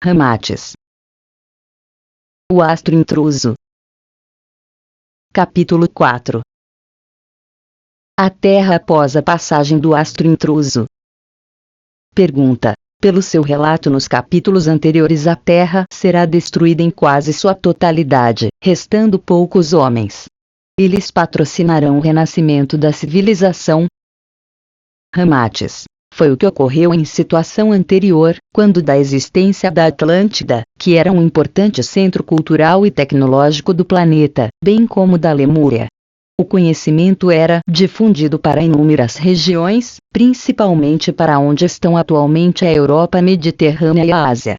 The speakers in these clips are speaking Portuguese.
Ramates. O astro intruso. Capítulo 4. A Terra após a passagem do astro intruso. Pergunta. Pelo seu relato nos capítulos anteriores, a Terra será destruída em quase sua totalidade, restando poucos homens. Eles patrocinarão o renascimento da civilização. Ramates. Foi o que ocorreu em situação anterior, quando da existência da Atlântida, que era um importante centro cultural e tecnológico do planeta, bem como da Lemúria. O conhecimento era difundido para inúmeras regiões, principalmente para onde estão atualmente a Europa Mediterrânea e a Ásia.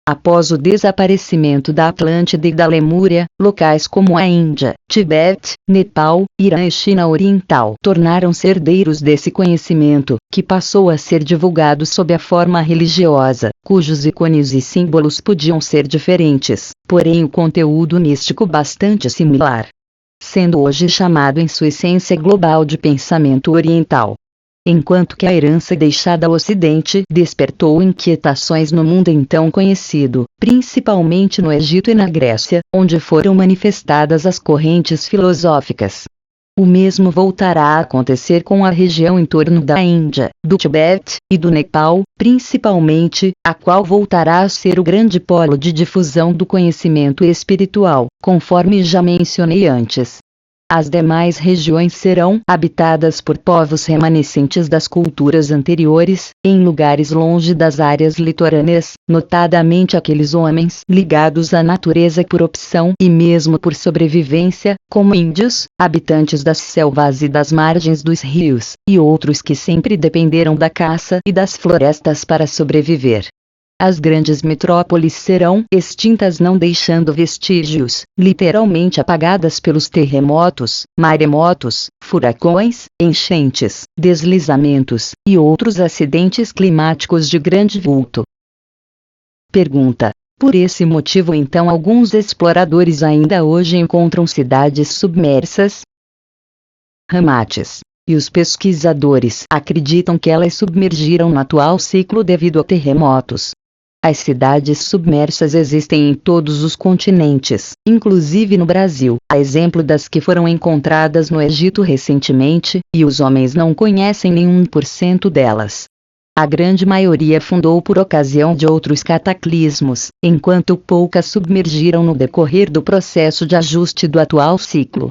Após o desaparecimento da Atlântida e da Lemúria, locais como a Índia, Tibete, Nepal, Irã e China Oriental tornaram-se herdeiros desse conhecimento, que passou a ser divulgado sob a forma religiosa, cujos ícones e símbolos podiam ser diferentes, porém o conteúdo místico bastante similar, sendo hoje chamado em sua essência global de pensamento oriental. Enquanto que a herança deixada ao Ocidente despertou inquietações no mundo então conhecido, principalmente no Egito e na Grécia, onde foram manifestadas as correntes filosóficas. O mesmo voltará a acontecer com a região em torno da Índia, do Tibete e do Nepal, principalmente, a qual voltará a ser o grande polo de difusão do conhecimento espiritual, conforme já mencionei antes. As demais regiões serão habitadas por povos remanescentes das culturas anteriores, em lugares longe das áreas litorâneas, notadamente aqueles homens ligados à natureza por opção e mesmo por sobrevivência, como índios, habitantes das selvas e das margens dos rios, e outros que sempre dependeram da caça e das florestas para sobreviver. As grandes metrópoles serão extintas, não deixando vestígios, literalmente apagadas pelos terremotos, maremotos, furacões, enchentes, deslizamentos e outros acidentes climáticos de grande vulto. Pergunta. Por esse motivo então alguns exploradores ainda hoje encontram cidades submersas? Ramates. E os pesquisadores acreditam que elas submergiram no atual ciclo devido a terremotos. As cidades submersas existem em todos os continentes, inclusive no Brasil, a exemplo das que foram encontradas no Egito recentemente, e os homens não conhecem nem 1% delas. A grande maioria afundou por ocasião de outros cataclismos, enquanto poucas submergiram no decorrer do processo de ajuste do atual ciclo.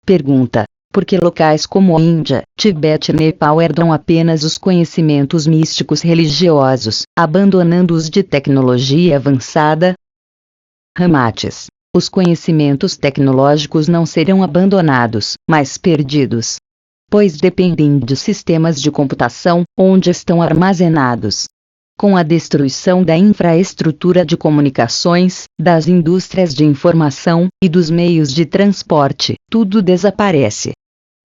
Pergunta. Porque locais como Índia, Tibete e Nepal herdam apenas os conhecimentos místicos religiosos, abandonando-os de tecnologia avançada? Ramates. Os conhecimentos tecnológicos não serão abandonados, mas perdidos. Pois dependem de sistemas de computação, onde estão armazenados. Com a destruição da infraestrutura de comunicações, das indústrias de informação, e dos meios de transporte, tudo desaparece.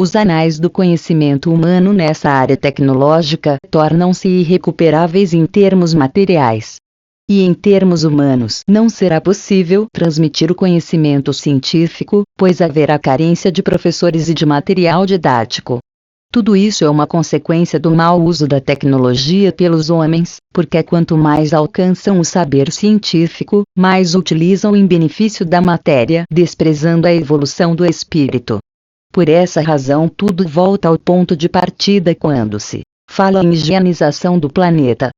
Os anais do conhecimento humano nessa área tecnológica tornam-se irrecuperáveis em termos materiais. E em termos humanos não será possível transmitir o conhecimento científico, pois haverá carência de professores e de material didático. Tudo isso é uma consequência do mau uso da tecnologia pelos homens, porque quanto mais alcançam o saber científico, mais o utilizam em benefício da matéria, desprezando a evolução do espírito. Por essa razão tudo volta ao ponto de partida quando se fala em higienização do planeta.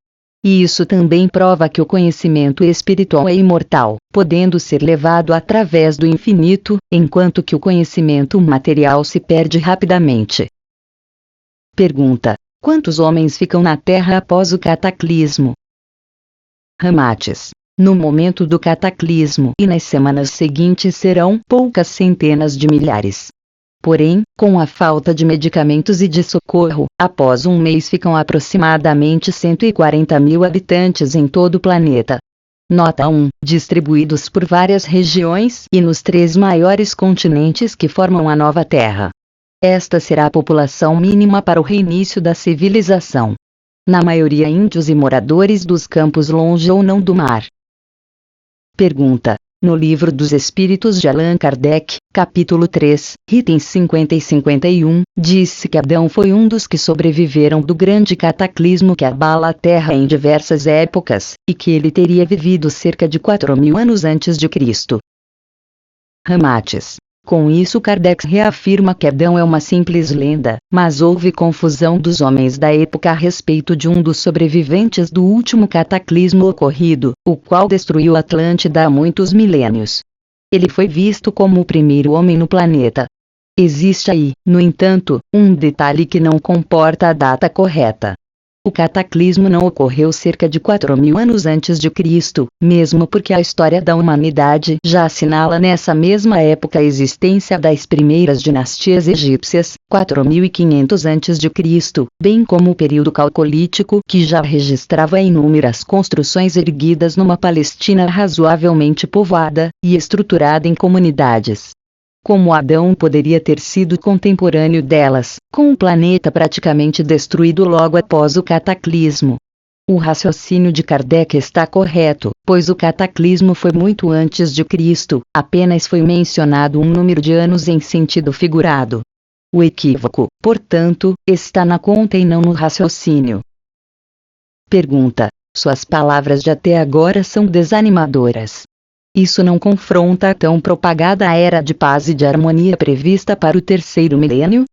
E isso também prova que o conhecimento espiritual é imortal, podendo ser levado através do infinito, enquanto que o conhecimento material se perde rapidamente. Pergunta. Quantos homens ficam na Terra após o cataclismo? Ramates. No momento do cataclismo e nas semanas seguintes serão poucas centenas de milhares. Porém, com a falta de medicamentos e de socorro, após um mês ficam aproximadamente 140 mil habitantes em todo o planeta. Nota 1. Distribuídos por várias regiões e nos 3 maiores continentes que formam a nova Terra. Esta será a população mínima para o reinício da civilização. Na maioria índios e moradores dos campos longe ou não do mar. Pergunta. No Livro dos Espíritos de Allan Kardec, capítulo 3, itens 50 e 51, diz-se que Adão foi um dos que sobreviveram do grande cataclismo que abala a Terra em diversas épocas, e que ele teria vivido cerca de 4.000 anos antes de Cristo. Ramates. Com isso Kardec reafirma que Adão é uma simples lenda, mas houve confusão dos homens da época a respeito de um dos sobreviventes do último cataclismo ocorrido, o qual destruiu Atlântida há muitos milênios. Ele foi visto como o primeiro homem no planeta. Existe aí, no entanto, um detalhe que não comporta a data correta. O cataclismo não ocorreu cerca de 4.000 anos antes de Cristo, mesmo porque a história da humanidade já assinala nessa mesma época a existência das primeiras dinastias egípcias, 4.500 a.C., bem como o período calcolítico que já registrava inúmeras construções erguidas numa Palestina razoavelmente povoada e estruturada em comunidades. Como Adão poderia ter sido contemporâneo delas, com o planeta praticamente destruído logo após o cataclismo? O raciocínio de Kardec está correto, pois o cataclismo foi muito antes de Cristo, apenas foi mencionado um número de anos em sentido figurado. O equívoco, portanto, está na conta e não no raciocínio. Pergunta: suas palavras de até agora são desanimadoras. Isso não confronta a tão propagada era de paz e de harmonia prevista para o terceiro milênio?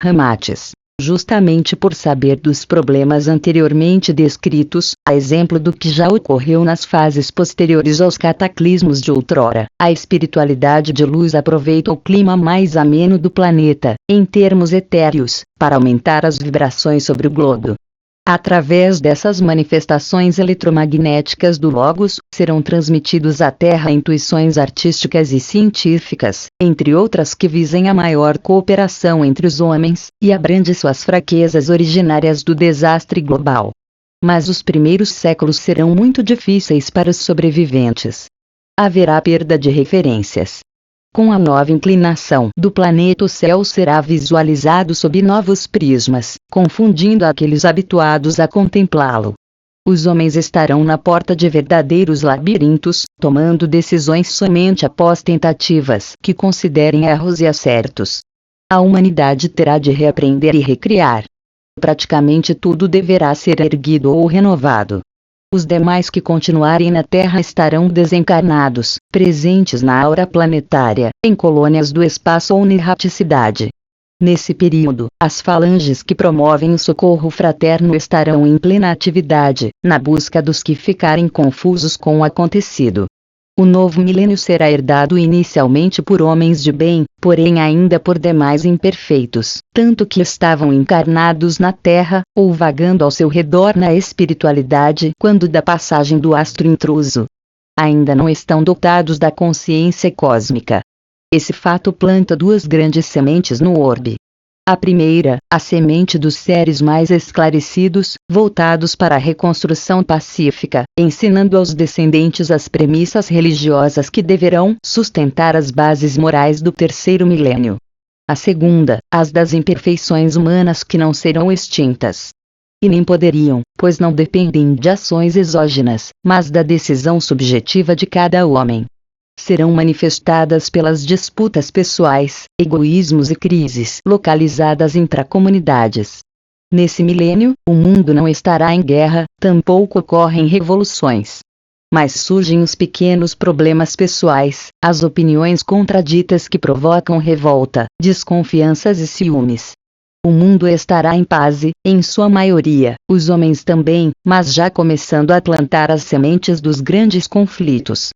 Ramates. Justamente por saber dos problemas anteriormente descritos, a exemplo do que já ocorreu nas fases posteriores aos cataclismos de outrora, a espiritualidade de luz aproveita o clima mais ameno do planeta, em termos etéreos, para aumentar as vibrações sobre o globo. Através dessas manifestações eletromagnéticas do Logos, serão transmitidos à Terra intuições artísticas e científicas, entre outras que visem a maior cooperação entre os homens, e abrande suas fraquezas originárias do desastre global. Mas os primeiros séculos serão muito difíceis para os sobreviventes. Haverá perda de referências. Com a nova inclinação do planeta, o céu será visualizado sob novos prismas, confundindo aqueles habituados a contemplá-lo. Os homens estarão na porta de verdadeiros labirintos, tomando decisões somente após tentativas que considerem erros e acertos. A humanidade terá de reaprender e recriar. Praticamente tudo deverá ser erguido ou renovado. Os demais que continuarem na Terra estarão desencarnados, presentes na aura planetária, em colônias do espaço ou na erraticidade. Nesse período, as falanges que promovem o socorro fraterno estarão em plena atividade, na busca dos que ficarem confusos com o acontecido. O novo milênio será herdado inicialmente por homens de bem, porém ainda por demais imperfeitos, tanto que estavam encarnados na Terra, ou vagando ao seu redor na espiritualidade quando da passagem do astro intruso. Ainda não estão dotados da consciência cósmica. Esse fato planta duas grandes sementes no orbe. A primeira, a semente dos seres mais esclarecidos, voltados para a reconstrução pacífica, ensinando aos descendentes as premissas religiosas que deverão sustentar as bases morais do terceiro milênio. A segunda, as das imperfeições humanas que não serão extintas. E nem poderiam, pois não dependem de ações exógenas, mas da decisão subjetiva de cada homem. Serão manifestadas pelas disputas pessoais, egoísmos e crises localizadas intracomunidades. Nesse milênio, o mundo não estará em guerra, tampouco ocorrem revoluções. Mas surgem os pequenos problemas pessoais, as opiniões contraditas que provocam revolta, desconfianças e ciúmes. O mundo estará em paz e, em sua maioria, os homens também, mas já começando a plantar as sementes dos grandes conflitos.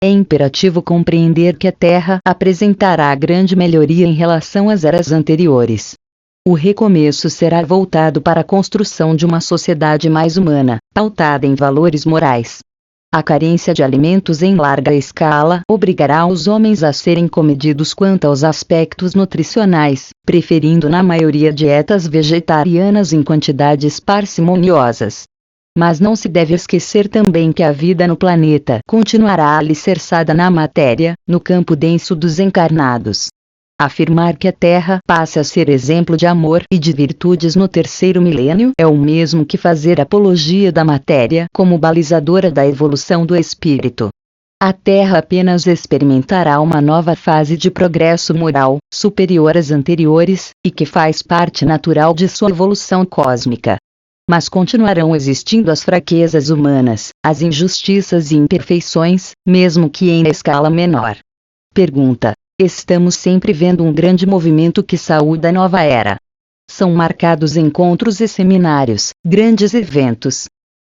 É imperativo compreender que a Terra apresentará grande melhoria em relação às eras anteriores. O recomeço será voltado para a construção de uma sociedade mais humana, pautada em valores morais. A carência de alimentos em larga escala obrigará os homens a serem comedidos quanto aos aspectos nutricionais, preferindo na maioria dietas vegetarianas em quantidades parcimoniosas. Mas não se deve esquecer também que a vida no planeta continuará alicerçada na matéria, no campo denso dos encarnados. Afirmar que a Terra passe a ser exemplo de amor e de virtudes no terceiro milênio é o mesmo que fazer apologia da matéria como balizadora da evolução do espírito. a Terra apenas experimentará uma nova fase de progresso moral, superior às anteriores, e que faz parte natural de sua evolução cósmica. Mas continuarão existindo as fraquezas humanas, as injustiças e imperfeições, mesmo que em escala menor. Pergunta: estamos sempre vendo um grande movimento que saúda a nova era. São marcados encontros e seminários, grandes eventos.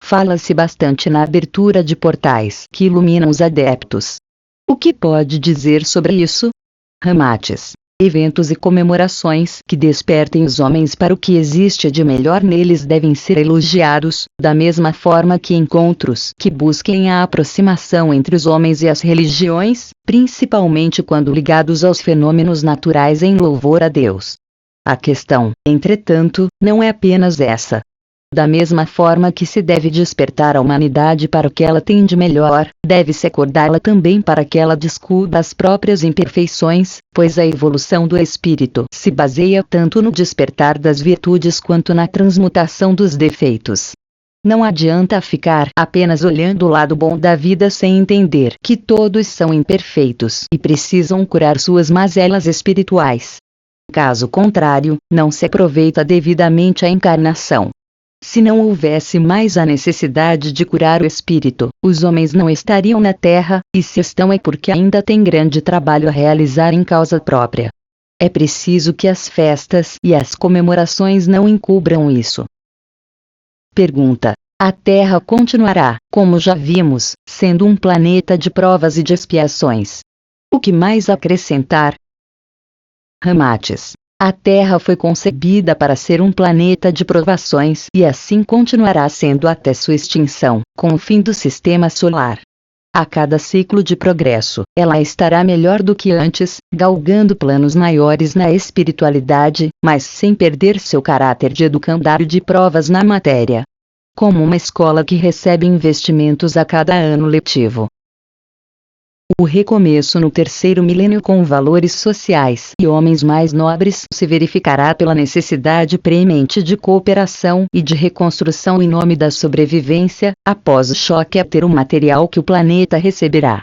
Fala-se bastante na abertura de portais que iluminam os adeptos. O que pode dizer sobre isso? Ramates: eventos e comemorações que despertem os homens para o que existe de melhor neles devem ser elogiados, da mesma forma que encontros que busquem a aproximação entre os homens e as religiões, principalmente quando ligados aos fenômenos naturais em louvor a Deus. A questão, entretanto, não é apenas essa. Da mesma forma que se deve despertar a humanidade para o que ela tem de melhor, deve-se acordá-la também para que ela descubra as próprias imperfeições, pois a evolução do espírito se baseia tanto no despertar das virtudes quanto na transmutação dos defeitos. Não adianta ficar apenas olhando o lado bom da vida sem entender que todos são imperfeitos e precisam curar suas mazelas espirituais. Caso contrário, não se aproveita devidamente a encarnação. Se não houvesse mais a necessidade de curar o espírito, os homens não estariam na Terra, e se estão é porque ainda têm grande trabalho a realizar em causa própria. É preciso que as festas e as comemorações não encubram isso. Pergunta: a Terra continuará, como já vimos, sendo um planeta de provas e de expiações. O que mais acrescentar? Ramates: a Terra foi concebida para ser um planeta de provações e assim continuará sendo até sua extinção, com o fim do sistema solar. A cada ciclo de progresso, ela estará melhor do que antes, galgando planos maiores na espiritualidade, mas sem perder seu caráter de educandário de provas na matéria. Como uma escola que recebe investimentos a cada ano letivo. O recomeço no terceiro milênio com valores sociais e homens mais nobres se verificará pela necessidade premente de cooperação e de reconstrução em nome da sobrevivência, após o choque material que o planeta receberá.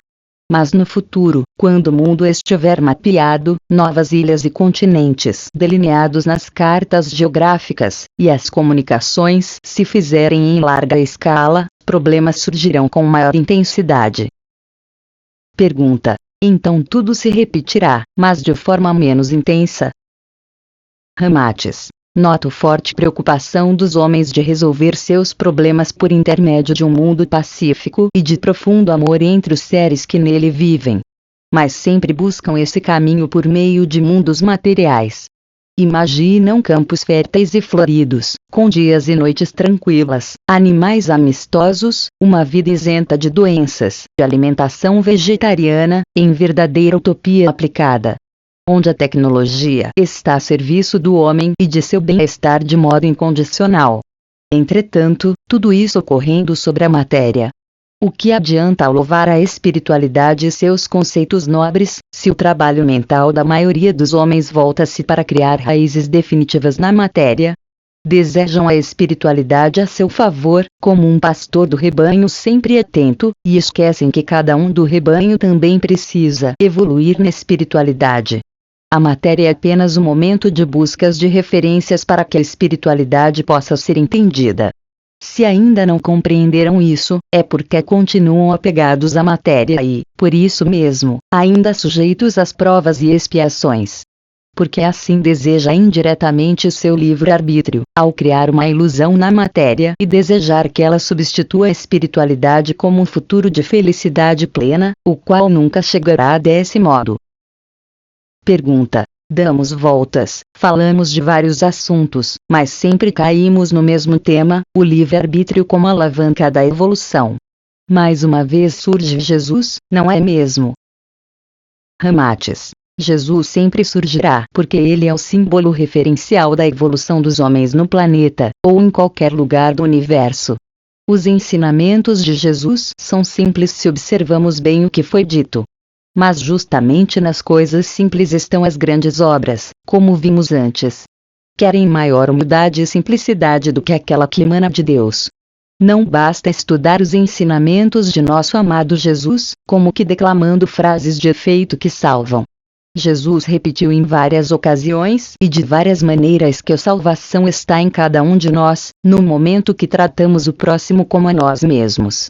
Mas no futuro, quando o mundo estiver mapeado, novas ilhas e continentes delineados nas cartas geográficas, e as comunicações se fizerem em larga escala, problemas surgirão com maior intensidade. Pergunta: então tudo se repetirá, mas de forma menos intensa? Ramates: noto forte preocupação dos homens de resolver seus problemas por intermédio de um mundo pacífico e de profundo amor entre os seres que nele vivem. Mas sempre buscam esse caminho por meio de mundos materiais. Imaginam campos férteis e floridos, com dias e noites tranquilas, animais amistosos, uma vida isenta de doenças, de alimentação vegetariana, em verdadeira utopia aplicada. Onde a tecnologia está a serviço do homem e de seu bem-estar de modo incondicional. Entretanto, tudo isso ocorrendo sobre a matéria. O que adianta louvar a espiritualidade e seus conceitos nobres, se o trabalho mental da maioria dos homens volta-se para criar raízes definitivas na matéria? Desejam a espiritualidade a seu favor, como um pastor do rebanho sempre atento, e esquecem que cada um do rebanho também precisa evoluir na espiritualidade. A matéria é apenas um momento de buscas de referências para que a espiritualidade possa ser entendida. Se ainda não compreenderam isso, é porque continuam apegados à matéria e, por isso mesmo, ainda sujeitos às provas e expiações. Porque assim deseja indiretamente seu livre-arbítrio, ao criar uma ilusão na matéria e desejar que ela substitua a espiritualidade como um futuro de felicidade plena, o qual nunca chegará desse modo. Pergunta: damos voltas, falamos de vários assuntos, mas sempre caímos no mesmo tema, o livre-arbítrio como alavanca da evolução. Mais uma vez surge Jesus, não é mesmo? Ramates: Jesus sempre surgirá porque ele é o símbolo referencial da evolução dos homens no planeta, ou em qualquer lugar do universo. Os ensinamentos de Jesus são simples se observamos bem o que foi dito. Mas justamente nas coisas simples estão as grandes obras, como vimos antes. Querem maior humildade e simplicidade do que aquela que emana de Deus. Não basta estudar os ensinamentos de nosso amado Jesus, como que declamando frases de efeito que salvam. Jesus repetiu em várias ocasiões e de várias maneiras que a salvação está em cada um de nós, no momento que tratamos o próximo como a nós mesmos.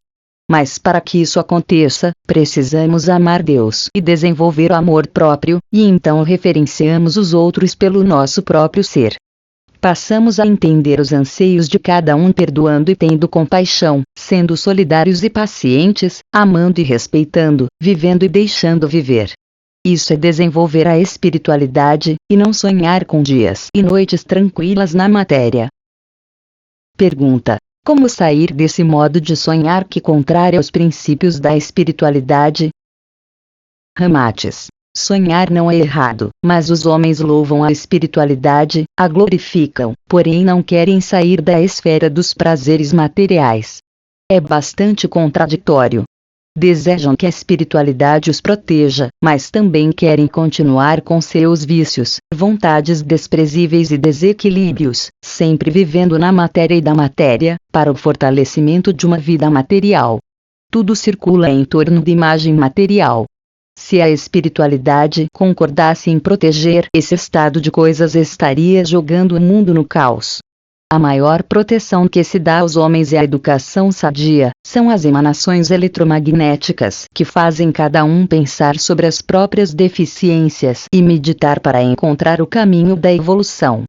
Mas para que isso aconteça, precisamos amar Deus e desenvolver o amor próprio, e então referenciamos os outros pelo nosso próprio ser. Passamos a entender os anseios de cada um, perdoando e tendo compaixão, sendo solidários e pacientes, amando e respeitando, vivendo e deixando viver. Isso é desenvolver a espiritualidade, e não sonhar com dias e noites tranquilas na matéria. Pergunta: como sair desse modo de sonhar que contrário aos princípios da espiritualidade? Ramates: sonhar não é errado, mas os homens louvam a espiritualidade, a glorificam, porém não querem sair da esfera dos prazeres materiais. É bastante contraditório. Desejam que a espiritualidade os proteja, mas também querem continuar com seus vícios, vontades desprezíveis e desequilíbrios, sempre vivendo na matéria e da matéria, para o fortalecimento de uma vida material. Tudo circula em torno da imagem material. Se a espiritualidade concordasse em proteger esse estado de coisas, estaria jogando o mundo no caos. A maior proteção que se dá aos homens é a educação sadia, são as emanações eletromagnéticas que fazem cada um pensar sobre as próprias deficiências e meditar para encontrar o caminho da evolução.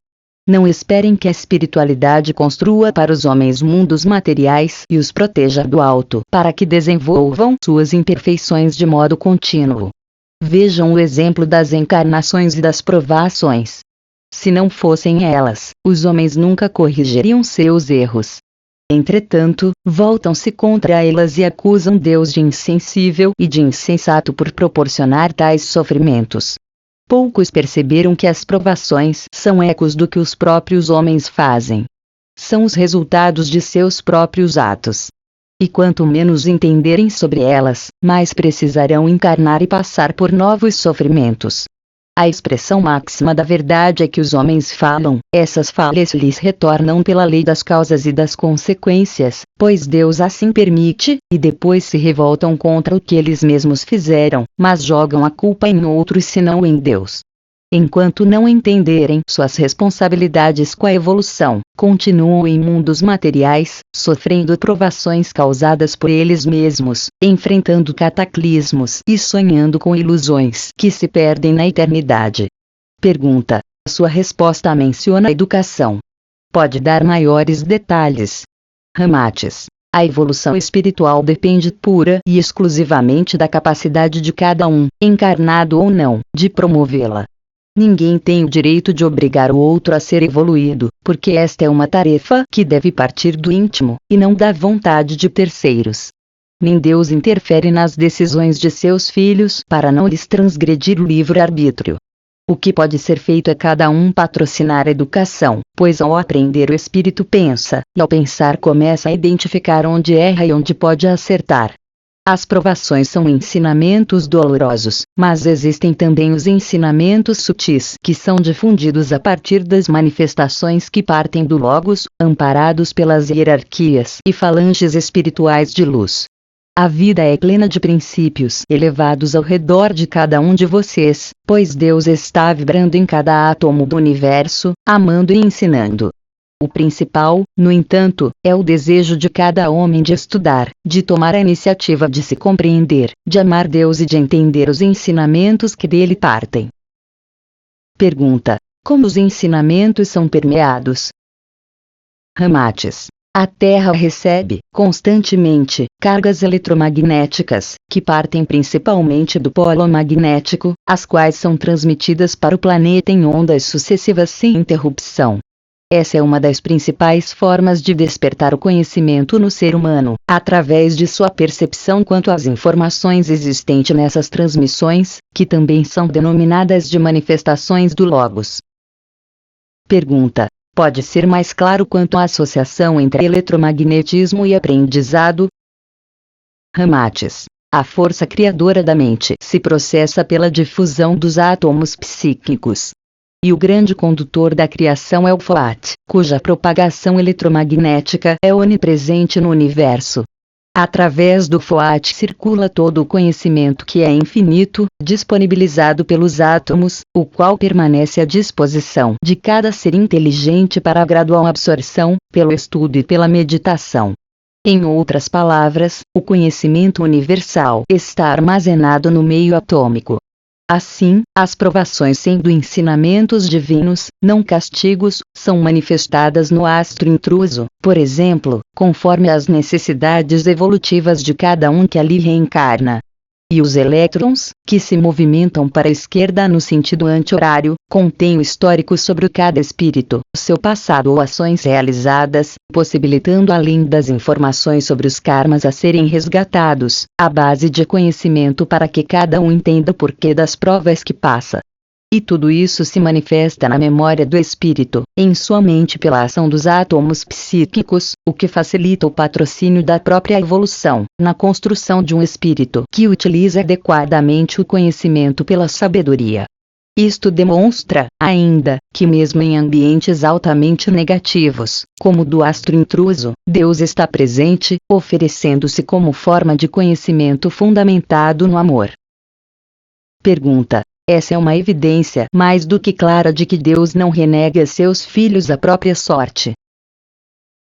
Não esperem que a espiritualidade construa para os homens mundos materiais e os proteja do alto para que desenvolvam suas imperfeições de modo contínuo. Vejam o exemplo das encarnações e das provações. Se não fossem elas, os homens nunca corrigiriam seus erros. Entretanto, voltam-se contra elas e acusam Deus de insensível e de insensato por proporcionar tais sofrimentos. Poucos perceberam que as provações são ecos do que os próprios homens fazem. São os resultados de seus próprios atos. E quanto menos entenderem sobre elas, mais precisarão encarnar e passar por novos sofrimentos. A expressão máxima da verdade é que os homens falam, essas falas lhes retornam pela lei das causas e das consequências, pois Deus assim permite, e depois se revoltam contra o que eles mesmos fizeram, mas jogam a culpa em outros senão em Deus. Enquanto não entenderem suas responsabilidades com a evolução, continuam em mundos materiais, sofrendo provações causadas por eles mesmos, enfrentando cataclismos e sonhando com ilusões que se perdem na eternidade. Pergunta: sua resposta menciona a educação. Pode dar maiores detalhes? Ramates: a evolução espiritual depende pura e exclusivamente da capacidade de cada um, encarnado ou não, de promovê-la. Ninguém tem o direito de obrigar o outro a ser evoluído, porque esta é uma tarefa que deve partir do íntimo, e não da vontade de terceiros. Nem Deus interfere nas decisões de seus filhos para não lhes transgredir o livre-arbítrio. O que pode ser feito é cada um patrocinar a educação, pois ao aprender o espírito pensa, e ao pensar começa a identificar onde erra e onde pode acertar. As provações são ensinamentos dolorosos, mas existem também os ensinamentos sutis que são difundidos a partir das manifestações que partem do Logos, amparados pelas hierarquias e falanges espirituais de luz. A vida é plena de princípios elevados ao redor de cada um de vocês, pois Deus está vibrando em cada átomo do universo, amando e ensinando. O principal, no entanto, é o desejo de cada homem de estudar, de tomar a iniciativa de se compreender, de amar Deus e de entender os ensinamentos que dele partem. Pergunta: como os ensinamentos são permeados? Ramates: a Terra recebe, constantemente, cargas eletromagnéticas, que partem principalmente do polo magnético, as quais são transmitidas para o planeta em ondas sucessivas sem interrupção. Essa é uma das principais formas de despertar o conhecimento no ser humano, através de sua percepção quanto às informações existentes nessas transmissões, que também são denominadas de manifestações do Logos. Pergunta: pode ser mais claro quanto à associação entre eletromagnetismo e aprendizado? Ramates: a força criadora da mente se processa pela difusão dos átomos psíquicos. e o grande condutor da criação é o FOAT, cuja propagação eletromagnética é onipresente no universo. Através do FOAT circula todo o conhecimento que é infinito, disponibilizado pelos átomos, o qual permanece à disposição de cada ser inteligente para a gradual absorção, pelo estudo e pela meditação. Em outras palavras, o conhecimento universal está armazenado no meio atômico. Assim, as provações sendo ensinamentos divinos, não castigos, são manifestadas no astro intruso, por exemplo, conforme as necessidades evolutivas de cada um que ali reencarna. E os elétrons, que se movimentam para a esquerda no sentido anti-horário, contêm o histórico sobre cada espírito, seu passado ou ações realizadas, possibilitando além das informações sobre os karmas a serem resgatados, a base de conhecimento para que cada um entenda o porquê das provas que passa. E tudo isso se manifesta na memória do espírito, em sua mente pela ação dos átomos psíquicos, o que facilita o patrocínio da própria evolução, na construção de um espírito que utiliza adequadamente o conhecimento pela sabedoria. Isto demonstra, ainda, que mesmo em ambientes altamente negativos, como o do astro intruso, Deus está presente, oferecendo-se como forma de conhecimento fundamentado no amor. Pergunta: essa é uma evidência mais do que clara de que Deus não renega a seus filhos à própria sorte.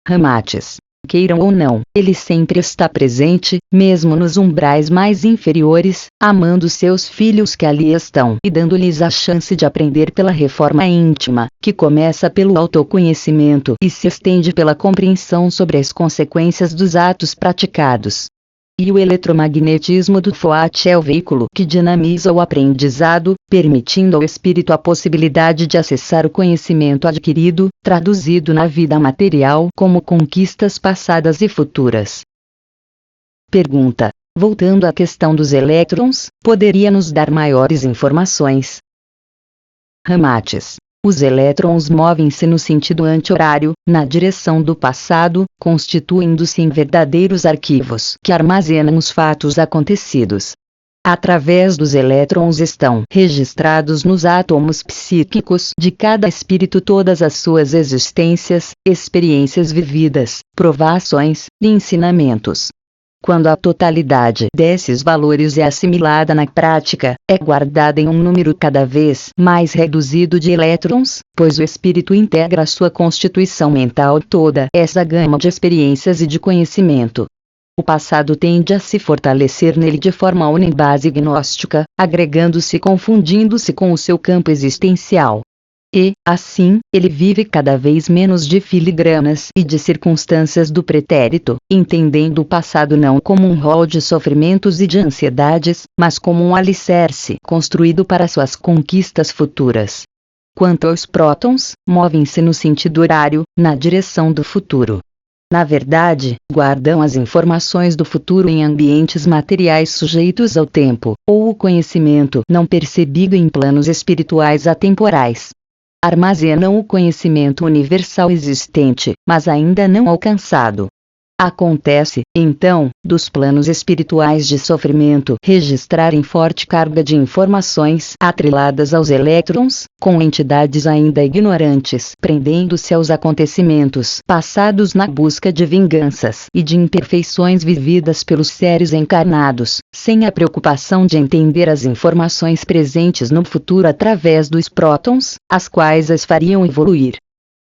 Ramates. Queiram ou não, ele sempre está presente, mesmo nos umbrais mais inferiores, amando seus filhos que ali estão e dando-lhes a chance de aprender pela reforma íntima, que começa pelo autoconhecimento e se estende pela compreensão sobre as consequências dos atos praticados. E o eletromagnetismo do FOAT é o veículo que dinamiza o aprendizado, permitindo ao espírito a possibilidade de acessar o conhecimento adquirido, traduzido na vida material como conquistas passadas e futuras. Pergunta: voltando à questão dos elétrons, poderia nos dar maiores informações? Ramates. Os elétrons movem-se no sentido anti-horário, na direção do passado, constituindo-se em verdadeiros arquivos que armazenam os fatos acontecidos. Através dos elétrons estão registrados nos átomos psíquicos de cada espírito todas as suas existências, experiências vividas, provações e ensinamentos. Quando a totalidade desses valores é assimilada na prática, é guardada em um número cada vez mais reduzido de elétrons, pois o espírito integra a sua constituição mental toda essa gama de experiências e de conhecimento. O passado tende a se fortalecer nele de forma unibase gnóstica, agregando-se e confundindo-se com o seu campo existencial. E, assim, ele vive cada vez menos de filigranas e de circunstâncias do pretérito, entendendo o passado não como um rol de sofrimentos e de ansiedades, mas como um alicerce construído para suas conquistas futuras. Quanto aos prótons, movem-se no sentido horário, na direção do futuro. Na verdade, guardam as informações do futuro em ambientes materiais sujeitos ao tempo, ou o conhecimento não percebido em planos espirituais atemporais. Armazenam o conhecimento universal existente, mas ainda não alcançado. Acontece, então, dos planos espirituais de sofrimento registrarem forte carga de informações atreladas aos elétrons, com entidades ainda ignorantes prendendo-se aos acontecimentos passados na busca de vinganças e de imperfeições vividas pelos seres encarnados, sem a preocupação de entender as informações presentes no futuro através dos prótons, as quais as fariam evoluir.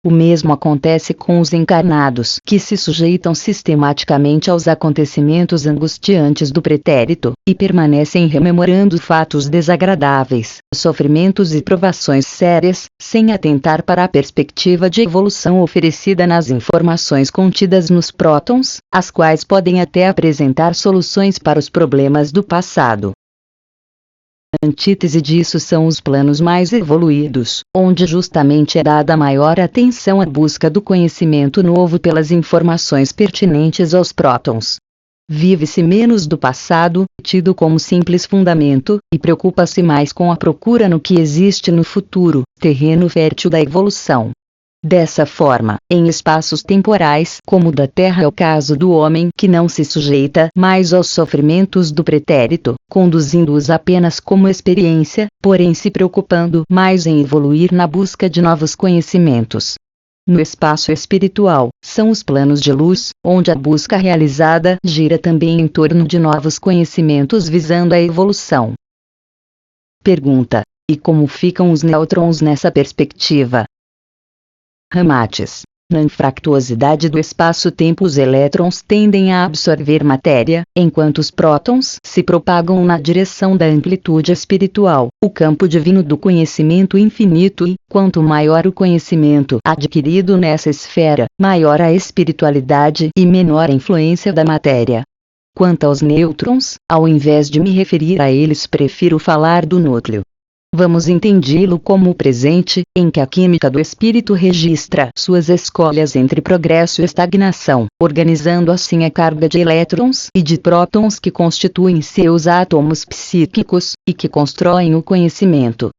O mesmo acontece com os encarnados que se sujeitam sistematicamente aos acontecimentos angustiantes do pretérito, e permanecem rememorando fatos desagradáveis, sofrimentos e provações sérias, sem atentar para a perspectiva de evolução oferecida nas informações contidas nos prótons, as quais podem até apresentar soluções para os problemas do passado. A antítese disso são os planos mais evoluídos, onde justamente é dada maior atenção à busca do conhecimento novo pelas informações pertinentes aos prótons. Vive-se menos do passado, tido como simples fundamento, e preocupa-se mais com a procura no que existe no futuro, terreno fértil da evolução. Dessa forma, em espaços temporais como o da Terra é o caso do homem que não se sujeita mais aos sofrimentos do pretérito, conduzindo-os apenas como experiência, porém se preocupando mais em evoluir na busca de novos conhecimentos. No espaço espiritual, são os planos de luz, onde a busca realizada gira também em torno de novos conhecimentos visando a evolução. Pergunta: e como ficam os nêutrons nessa perspectiva? Ramates: na infractuosidade do espaço-tempo os elétrons tendem a absorver matéria, enquanto os prótons se propagam na direção da amplitude espiritual, o campo divino do conhecimento infinito e, quanto maior o conhecimento adquirido nessa esfera, maior a espiritualidade e menor a influência da matéria. Quanto aos nêutrons, ao invés de me referir a eles prefiro falar do núcleo. Vamos entendê-lo como o presente, em que a química do espírito registra suas escolhas entre progresso e estagnação, organizando assim a carga de elétrons e de prótons que constituem seus átomos psíquicos, e que constroem o conhecimento.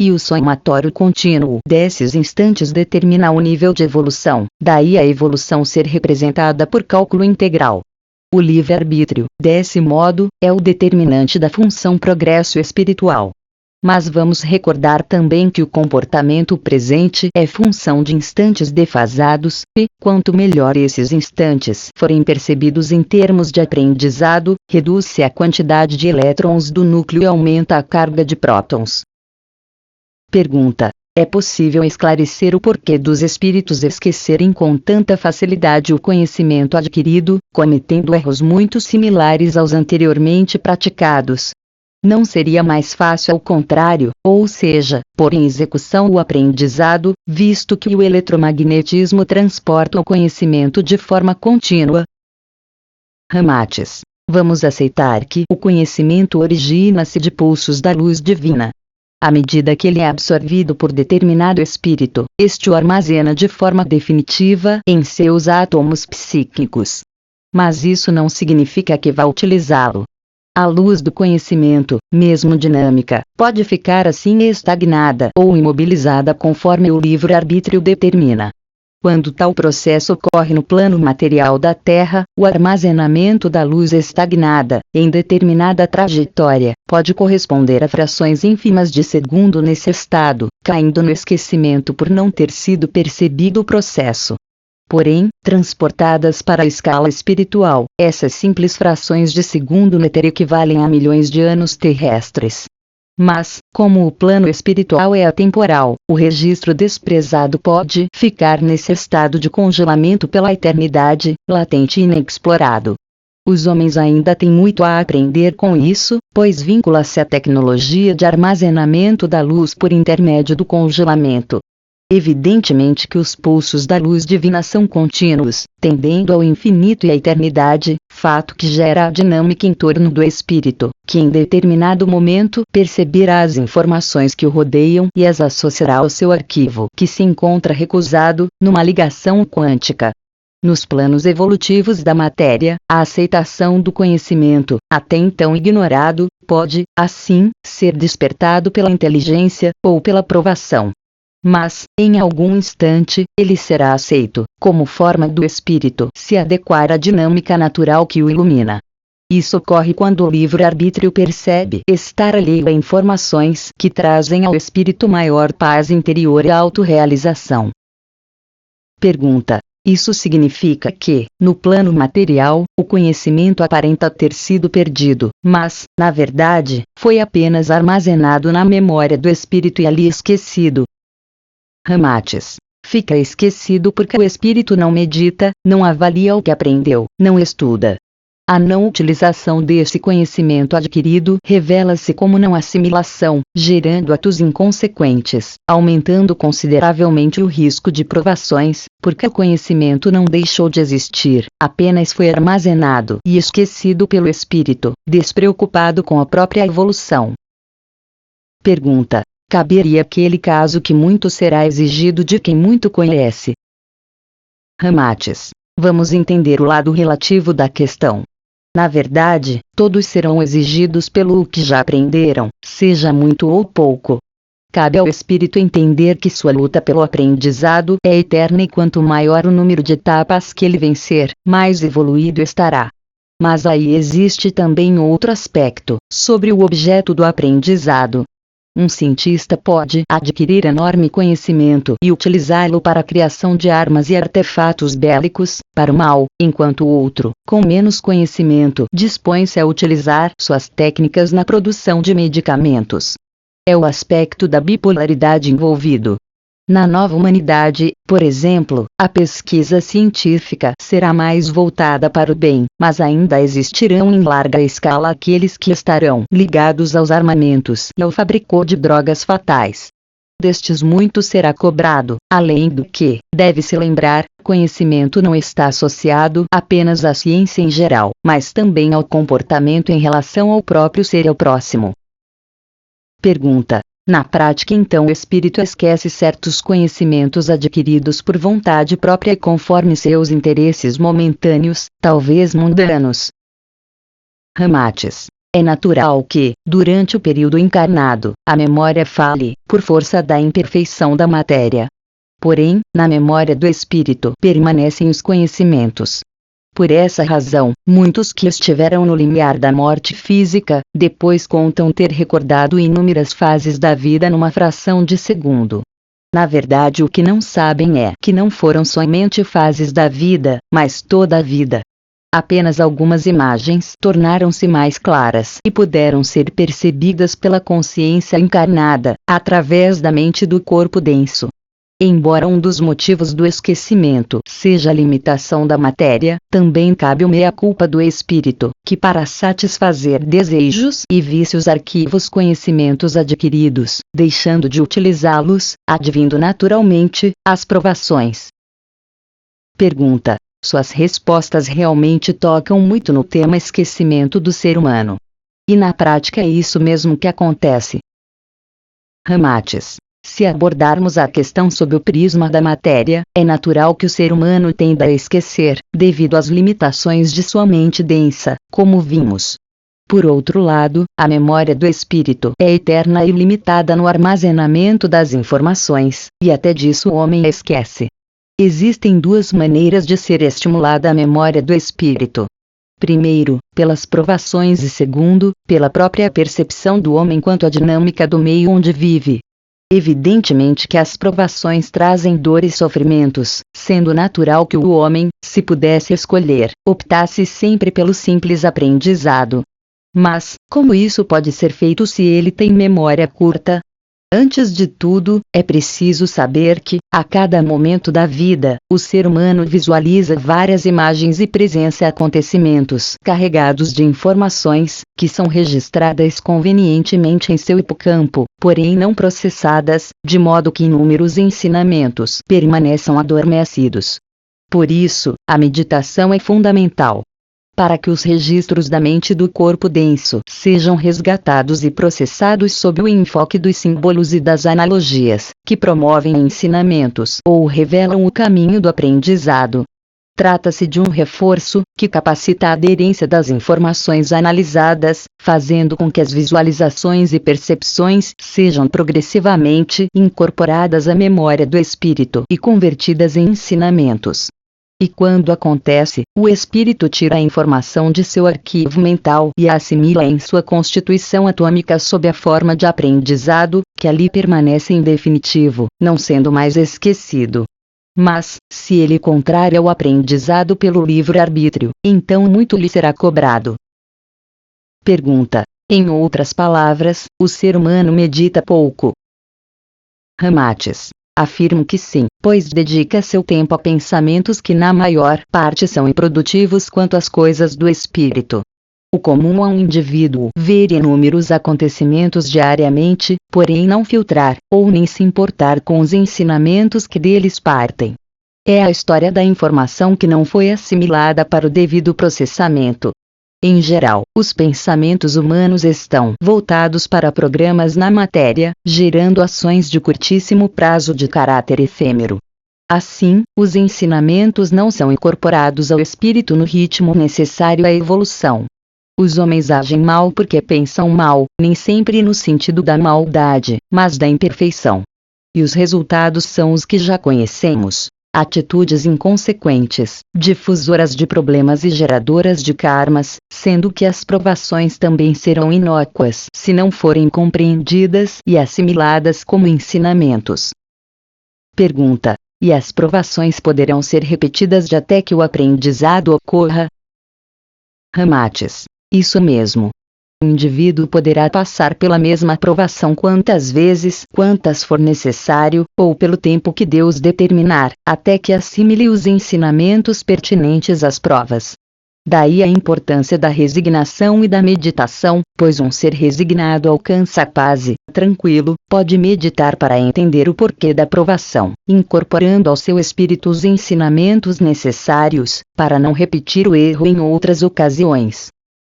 E o somatório contínuo desses instantes determina o nível de evolução, daí a evolução ser representada por cálculo integral. O livre-arbítrio, desse modo, é o determinante da função progresso espiritual. Mas vamos recordar também que o comportamento presente é função de instantes defasados, e, quanto melhor esses instantes forem percebidos em termos de aprendizado, reduz-se a quantidade de elétrons do núcleo e aumenta a carga de prótons. Pergunta: é possível esclarecer o porquê dos espíritos esquecerem com tanta facilidade o conhecimento adquirido, cometendo erros muito similares aos anteriormente praticados? Não seria mais fácil ao contrário, ou seja, pôr em execução o aprendizado, visto que o eletromagnetismo transporta o conhecimento de forma contínua? Ramates: vamos aceitar que o conhecimento origina-se de pulsos da luz divina. À medida que ele é absorvido por determinado espírito, este o armazena de forma definitiva em seus átomos psíquicos. Mas isso não significa que vá utilizá-lo. A luz do conhecimento, mesmo dinâmica, pode ficar assim estagnada ou imobilizada conforme o livre-arbítrio determina. Quando tal processo ocorre no plano material da Terra, o armazenamento da luz estagnada, em determinada trajetória, pode corresponder a frações ínfimas de segundo nesse estado, caindo no esquecimento por não ter sido percebido o processo. Porém, transportadas para a escala espiritual, essas simples frações de segundo néter equivalem a milhões de anos terrestres. Mas, como o plano espiritual é atemporal, o registro desprezado pode ficar nesse estado de congelamento pela eternidade, latente e inexplorado. Os homens ainda têm muito a aprender com isso, pois vincula-se à tecnologia de armazenamento da luz por intermédio do congelamento. Evidentemente que os pulsos da luz divina são contínuos, tendendo ao infinito e à eternidade, fato que gera a dinâmica em torno do espírito, que em determinado momento perceberá as informações que o rodeiam e as associará ao seu arquivo, que se encontra recusado, numa ligação quântica. Nos planos evolutivos da matéria, a aceitação do conhecimento, até então ignorado, pode, assim, ser despertado pela inteligência, ou pela provação. Mas, em algum instante, ele será aceito, como forma do espírito se adequar à dinâmica natural que o ilumina. Isso ocorre quando o livre-arbítrio percebe estar alheio a informações que trazem ao espírito maior paz interior e autorrealização. Pergunta: isso significa que, no plano material, o conhecimento aparenta ter sido perdido, mas, na verdade, foi apenas armazenado na memória do espírito e ali esquecido? Ramates: fica esquecido porque o espírito não medita, não avalia o que aprendeu, não estuda. A não utilização desse conhecimento adquirido revela-se como não assimilação, gerando atos inconsequentes, aumentando consideravelmente o risco de provações, porque o conhecimento não deixou de existir, apenas foi armazenado e esquecido pelo espírito, despreocupado com a própria evolução. Pergunta: caberia aquele caso que muito será exigido de quem muito conhece? Ramates: vamos entender o lado relativo da questão. Na verdade, todos serão exigidos pelo que já aprenderam, seja muito ou pouco. cabe ao espírito entender que sua luta pelo aprendizado é eterna e quanto maior o número de etapas que ele vencer, mais evoluído estará. Mas aí existe também outro aspecto, sobre o objeto do aprendizado. Um cientista pode adquirir enorme conhecimento e utilizá-lo para a criação de armas e artefatos bélicos, para o mal, enquanto o outro, com menos conhecimento, dispõe-se a utilizar suas técnicas na produção de medicamentos. É o aspecto da bipolaridade envolvido. Na nova humanidade, por exemplo, a pesquisa científica será mais voltada para o bem, mas ainda existirão em larga escala aqueles que estarão ligados aos armamentos e ao fabrico de drogas fatais. Destes muito será cobrado, além do que, deve-se lembrar, conhecimento não está associado apenas à ciência em geral, mas também ao comportamento em relação ao próprio ser e ao próximo. Pergunta. Na prática então o espírito esquece certos conhecimentos adquiridos por vontade própria e conforme seus interesses momentâneos, talvez mundanos. Ramates. É natural que, durante o período encarnado, a memória fale, por força da imperfeição da matéria. Porém, na memória do espírito permanecem os conhecimentos. Por essa razão, muitos que estiveram no limiar da morte física, depois contam ter recordado inúmeras fases da vida numa fração de segundo. Na verdade, o que não sabem é que não foram somente fases da vida, mas toda a vida. Apenas algumas imagens tornaram-se mais claras e puderam ser percebidas pela consciência encarnada, através da mente do corpo denso. Embora um dos motivos do esquecimento seja a limitação da matéria, também cabe o meia-culpa do espírito, que para satisfazer desejos e vícios arquiva os conhecimentos adquiridos, deixando de utilizá-los, advindo naturalmente, as provações. Pergunta. Suas respostas realmente tocam muito no tema esquecimento do ser humano. E na prática é isso mesmo que acontece. Ramates. Se abordarmos a questão sob o prisma da matéria, é natural que o ser humano tenda a esquecer, devido às limitações de sua mente densa, como vimos. Por outro lado, a memória do espírito é eterna e limitada no armazenamento das informações, e até disso o homem esquece. Existem duas maneiras de ser estimulada a memória do espírito. Primeiro, pelas provações e segundo, pela própria percepção do homem quanto à dinâmica do meio onde vive. Evidentemente que as provações trazem dor e sofrimentos, sendo natural que o homem, se pudesse escolher, optasse sempre pelo simples aprendizado. Mas, como isso pode ser feito se ele tem memória curta? Antes de tudo, é preciso saber que, a cada momento da vida, o ser humano visualiza várias imagens e presencia acontecimentos carregados de informações, que são registradas convenientemente em seu hipocampo, porém não processadas, de modo que inúmeros ensinamentos permaneçam adormecidos. Por isso, a meditação é fundamental. Para que os registros da mente do corpo denso sejam resgatados e processados sob o enfoque dos símbolos e das analogias, que promovem ensinamentos ou revelam o caminho do aprendizado. Trata-se de um reforço, que capacita a aderência das informações analisadas, fazendo com que as visualizações e percepções sejam progressivamente incorporadas à memória do espírito e convertidas em ensinamentos. E quando acontece, o espírito tira a informação de seu arquivo mental e a assimila em sua constituição atômica sob a forma de aprendizado, que ali permanece em definitivo, não sendo mais esquecido. Mas, se ele contrário ao aprendizado pelo livre-arbítrio, então muito lhe será cobrado. Pergunta. Em outras palavras, o ser humano medita pouco. Ramates. Afirmo que sim, pois dedica seu tempo a pensamentos que na maior parte são improdutivos quanto às coisas do espírito. O comum a um indivíduo ver inúmeros acontecimentos diariamente, porém não filtrar, ou nem se importar com os ensinamentos que deles partem. É a história da informação que não foi assimilada para o devido processamento. Em geral, os pensamentos humanos estão voltados para programas na matéria, gerando ações de curtíssimo prazo de caráter efêmero. Assim, os ensinamentos não são incorporados ao espírito no ritmo necessário à evolução. Os homens agem mal porque pensam mal, nem sempre no sentido da maldade, mas da imperfeição. E os resultados são os que já conhecemos. Atitudes inconsequentes, difusoras de problemas e geradoras de karmas, sendo que as provações também serão inócuas se não forem compreendidas e assimiladas como ensinamentos. Pergunta: e as provações poderão ser repetidas de até que o aprendizado ocorra? Ramates: isso mesmo. O indivíduo poderá passar pela mesma provação quantas vezes quantas for necessário, ou pelo tempo que Deus determinar, até que assimile os ensinamentos pertinentes às provas. Daí a importância da resignação e da meditação, pois um ser resignado alcança a paz e, tranquilo, pode meditar para entender o porquê da provação, incorporando ao seu espírito os ensinamentos necessários, para não repetir o erro em outras ocasiões.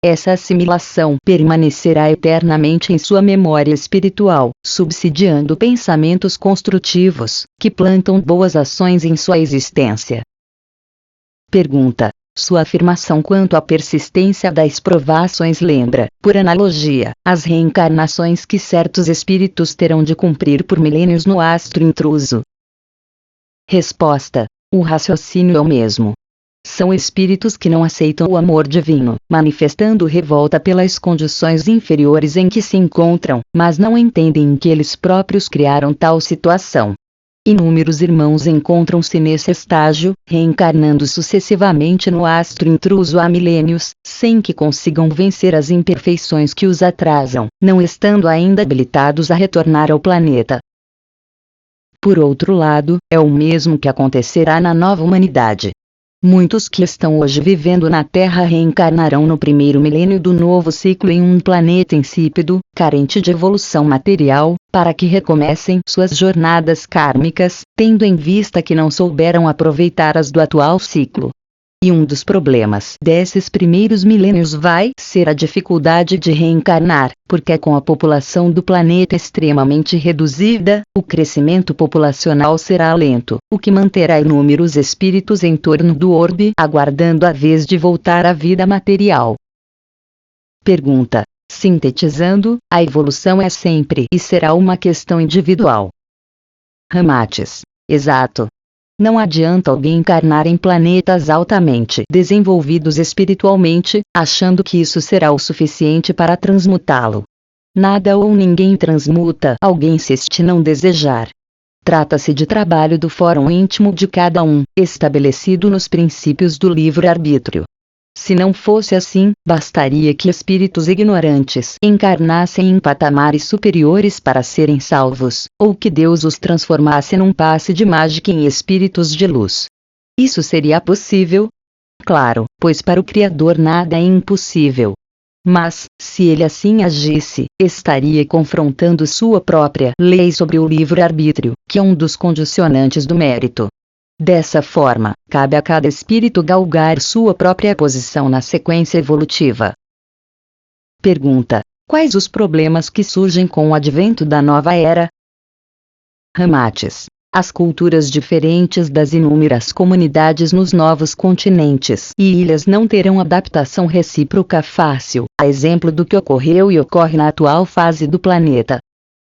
Essa assimilação permanecerá eternamente em sua memória espiritual, subsidiando pensamentos construtivos, que plantam boas ações em sua existência. Pergunta: sua afirmação quanto à persistência das provações lembra, por analogia, as reencarnações que certos espíritos terão de cumprir por milênios no astro intruso? Resposta: o raciocínio é o mesmo. São espíritos que não aceitam o amor divino, manifestando revolta pelas condições inferiores em que se encontram, mas não entendem que eles próprios criaram tal situação. Inúmeros irmãos encontram-se nesse estágio, reencarnando sucessivamente no astro intruso há milênios, sem que consigam vencer as imperfeições que os atrasam, não estando ainda habilitados a retornar ao planeta. Por outro lado, é o mesmo que acontecerá na nova humanidade. Muitos que estão hoje vivendo na Terra reencarnarão no primeiro milênio do novo ciclo em um planeta insípido, carente de evolução material, para que recomecem suas jornadas kármicas, tendo em vista que não souberam aproveitar as do atual ciclo. E um dos problemas desses primeiros milênios vai ser a dificuldade de reencarnar, porque com a população do planeta extremamente reduzida, o crescimento populacional será lento, o que manterá inúmeros espíritos em torno do orbe aguardando a vez de voltar à vida material. Pergunta: sintetizando, a evolução é sempre e será uma questão individual. Ramates: exato. Não adianta alguém encarnar em planetas altamente desenvolvidos espiritualmente, achando que isso será o suficiente para transmutá-lo. Nada ou ninguém transmuta alguém se este não desejar. Trata-se de trabalho do fórum íntimo de cada um, estabelecido nos princípios do livre-arbítrio. Se não fosse assim, bastaria que espíritos ignorantes encarnassem em patamares superiores para serem salvos, ou que Deus os transformasse num passe de mágica em espíritos de luz. Isso seria possível? Claro, pois para o Criador nada é impossível. Mas, se ele assim agisse, estaria confrontando sua própria lei sobre o livre-arbítrio, que é um dos condicionantes do mérito. Dessa forma, cabe a cada espírito galgar sua própria posição na sequência evolutiva. Pergunta: quais os problemas que surgem com o advento da nova era? Ramates: as culturas diferentes das inúmeras comunidades nos novos continentes e ilhas não terão adaptação recíproca fácil, a exemplo do que ocorreu e ocorre na atual fase do planeta.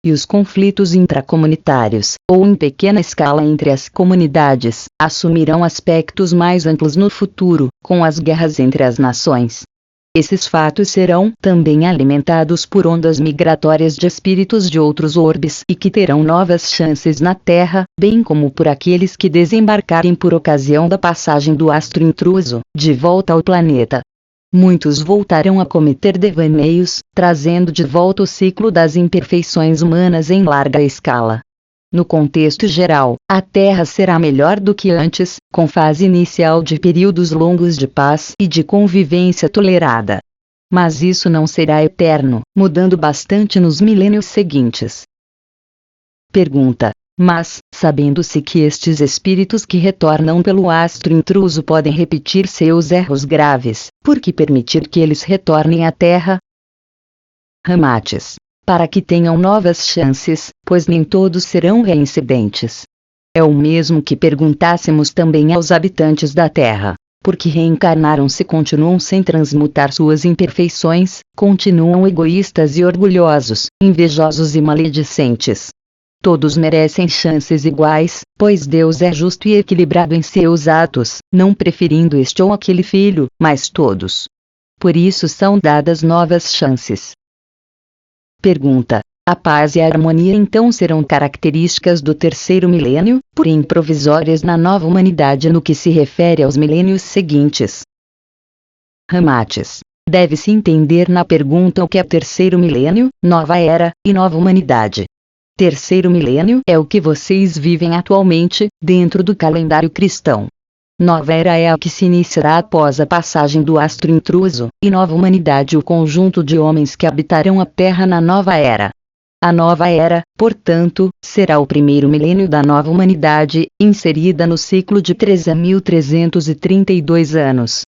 E os conflitos intracomunitários, ou em pequena escala entre as comunidades, assumirão aspectos mais amplos no futuro, com as guerras entre as nações. Esses fatos serão também alimentados por ondas migratórias de espíritos de outros orbes e que terão novas chances na Terra, bem como por aqueles que desembarcarem por ocasião da passagem do astro intruso, de volta ao planeta. Muitos voltarão a cometer devaneios, trazendo de volta o ciclo das imperfeições humanas em larga escala. No contexto geral, a Terra será melhor do que antes, com fase inicial de períodos longos de paz e de convivência tolerada. Mas isso não será eterno, mudando bastante nos milênios seguintes. Pergunta: mas, sabendo-se que estes espíritos que retornam pelo astro intruso podem repetir seus erros graves, por que permitir que eles retornem à Terra? Ramates: para que tenham novas chances, pois nem todos serão reincidentes. É o mesmo que perguntássemos também aos habitantes da Terra: porque reencarnaram se continuam sem transmutar suas imperfeições, continuam egoístas e orgulhosos, invejosos e maledicentes. Todos merecem chances iguais, pois Deus é justo e equilibrado em seus atos, não preferindo este ou aquele filho, mas todos. Por isso são dadas novas chances. Pergunta: a paz e a harmonia então serão características do terceiro milênio, porém provisórias na nova humanidade no que se refere aos milênios seguintes? Ramates: deve-se entender na pergunta o que é terceiro milênio, nova era, e nova humanidade. Terceiro milênio é o que vocês vivem atualmente, dentro do calendário cristão. Nova era é a que se iniciará após a passagem do astro intruso, e nova humanidade o conjunto de homens que habitarão a Terra na nova era. A nova era, portanto, será o primeiro milênio da nova humanidade, inserida no ciclo de 13.332 anos.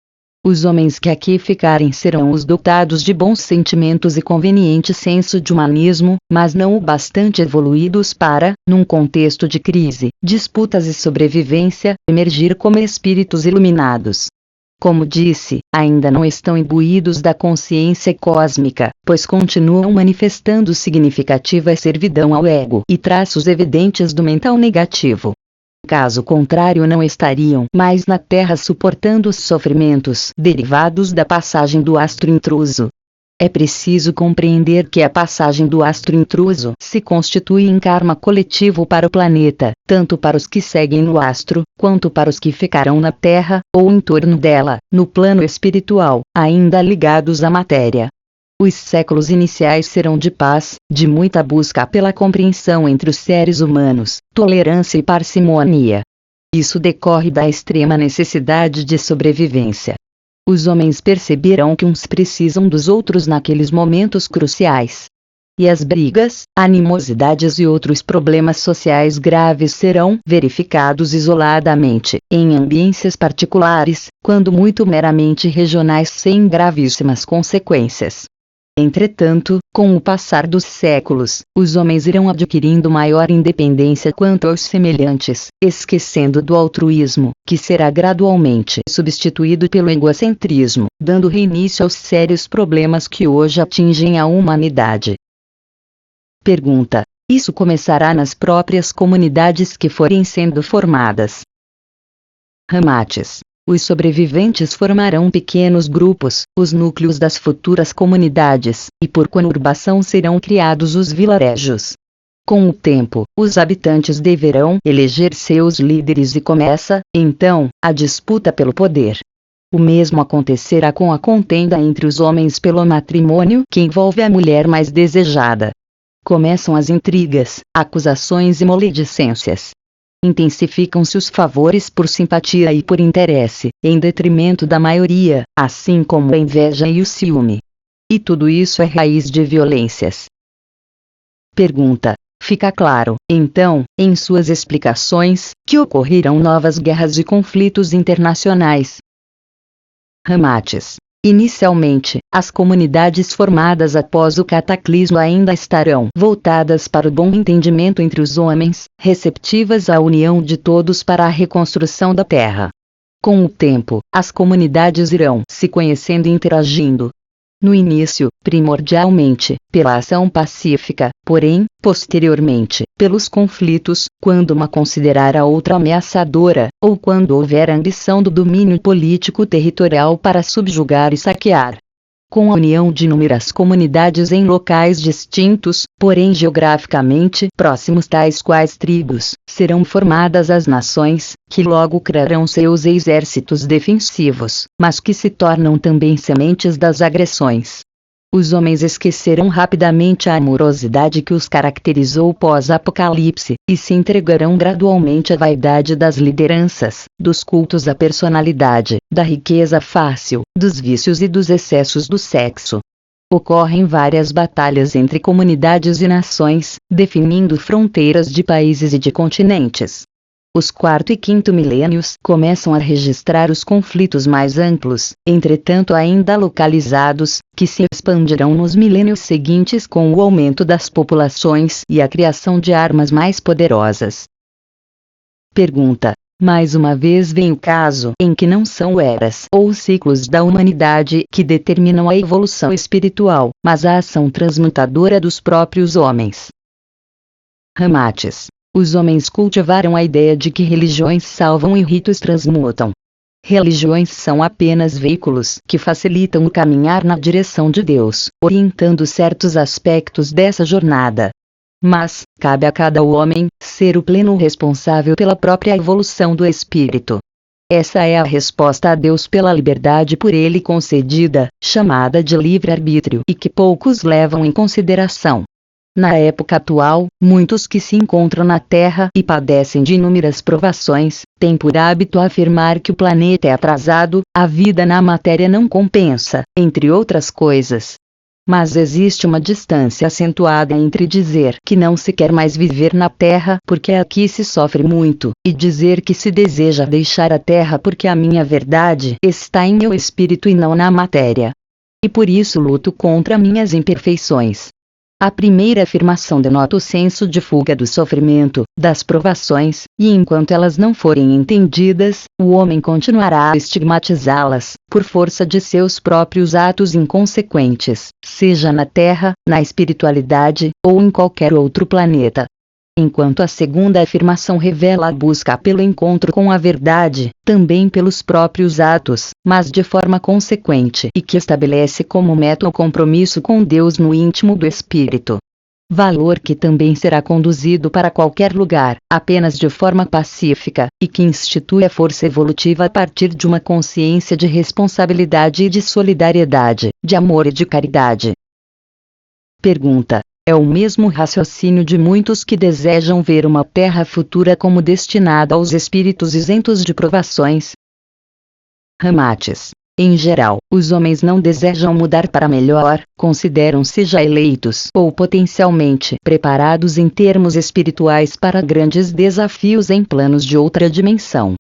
Os homens que aqui ficarem serão os dotados de bons sentimentos e conveniente senso de humanismo, mas não o bastante evoluídos para, num contexto de crise, disputas e sobrevivência, emergir como espíritos iluminados. Como disse, ainda não estão imbuídos da consciência cósmica, pois continuam manifestando significativa servidão ao ego e traços evidentes do mental negativo. Caso contrário, não estariam mais na Terra suportando os sofrimentos derivados da passagem do astro intruso. É preciso compreender que a passagem do astro intruso se constitui em karma coletivo para o planeta, tanto para os que seguem no astro, quanto para os que ficarão na Terra, ou em torno dela, no plano espiritual, ainda ligados à matéria. Os séculos iniciais serão de paz, de muita busca pela compreensão entre os seres humanos, tolerância e parcimonia. Isso decorre da extrema necessidade de sobrevivência. Os homens perceberão que uns precisam dos outros naqueles momentos cruciais. E as brigas, animosidades e outros problemas sociais graves serão verificados isoladamente, em ambiências particulares, quando muito meramente regionais sem gravíssimas consequências. Entretanto, com o passar dos séculos, os homens irão adquirindo maior independência quanto aos semelhantes, esquecendo do altruísmo, que será gradualmente substituído pelo egocentrismo, dando reinício aos sérios problemas que hoje atingem a humanidade. Pergunta: isso começará nas próprias comunidades que forem sendo formadas? Ramates: os sobreviventes formarão pequenos grupos, os núcleos das futuras comunidades, e por conurbação serão criados os vilarejos. Com o tempo, os habitantes deverão eleger seus líderes e começa, então, a disputa pelo poder. O mesmo acontecerá com a contenda entre os homens pelo matrimônio que envolve a mulher mais desejada. Começam as intrigas, acusações e maledicências. Intensificam-se os favores por simpatia e por interesse, em detrimento da maioria, assim como a inveja e o ciúme. E tudo isso é raiz de violências. Pergunta: fica claro, então, em suas explicações, que ocorrerão novas guerras e conflitos internacionais? Ramates: inicialmente, as comunidades formadas após o cataclismo ainda estarão voltadas para o bom entendimento entre os homens, receptivas à união de todos para a reconstrução da terra. Com o tempo, as comunidades irão se conhecendo e interagindo. No início, primordialmente, pela ação pacífica, porém, posteriormente, pelos conflitos, quando uma considerar a outra ameaçadora, ou quando houver ambição do domínio político territorial para subjugar e saquear. Com a união de inúmeras comunidades em locais distintos, porém geograficamente próximos, tais quais tribos, serão formadas as nações, que logo criarão seus exércitos defensivos, mas que se tornam também sementes das agressões. Os homens esquecerão rapidamente a amorosidade que os caracterizou pós-apocalipse, e se entregarão gradualmente à vaidade das lideranças, dos cultos à personalidade, da riqueza fácil, dos vícios e dos excessos do sexo. Ocorrem várias batalhas entre comunidades e nações, definindo fronteiras de países e de continentes. Os quarto e quinto milênios começam a registrar os conflitos mais amplos, entretanto ainda localizados, que se expandirão nos milênios seguintes com o aumento das populações e a criação de armas mais poderosas. Pergunta: Mais uma vez vem o caso em que não são eras ou ciclos da humanidade que determinam a evolução espiritual, mas a ação transmutadora dos próprios homens. Ramates. Os homens cultivaram a ideia de que religiões salvam e ritos transmutam. Religiões são apenas veículos que facilitam o caminhar na direção de Deus, orientando certos aspectos dessa jornada. Mas, cabe a cada homem ser o pleno responsável pela própria evolução do espírito. Essa é a resposta a Deus pela liberdade por ele concedida, chamada de livre-arbítrio, e que poucos levam em consideração. Na época atual, muitos que se encontram na Terra e padecem de inúmeras provações, têm por hábito afirmar que o planeta é atrasado, a vida na matéria não compensa, entre outras coisas. Mas existe uma distância acentuada entre dizer que não se quer mais viver na Terra porque aqui se sofre muito, e dizer que se deseja deixar a Terra porque a minha verdade está em meu espírito e não na matéria. E por isso luto contra minhas imperfeições. A primeira afirmação denota o senso de fuga do sofrimento, das provações, e enquanto elas não forem entendidas, o homem continuará a estigmatizá-las, por força de seus próprios atos inconsequentes, seja na Terra, na espiritualidade, ou em qualquer outro planeta. Enquanto a segunda afirmação revela a busca pelo encontro com a verdade, também pelos próprios atos, mas de forma consequente e que estabelece como meta o compromisso com Deus no íntimo do espírito. Valor que também será conduzido para qualquer lugar, apenas de forma pacífica, e que institui a força evolutiva a partir de uma consciência de responsabilidade e de solidariedade, de amor e de caridade. Pergunta. É o mesmo raciocínio de muitos que desejam ver uma terra futura como destinada aos espíritos isentos de provações? Ramates. Em geral, os homens não desejam mudar para melhor, consideram-se já eleitos ou potencialmente preparados em termos espirituais para grandes desafios em planos de outra dimensão.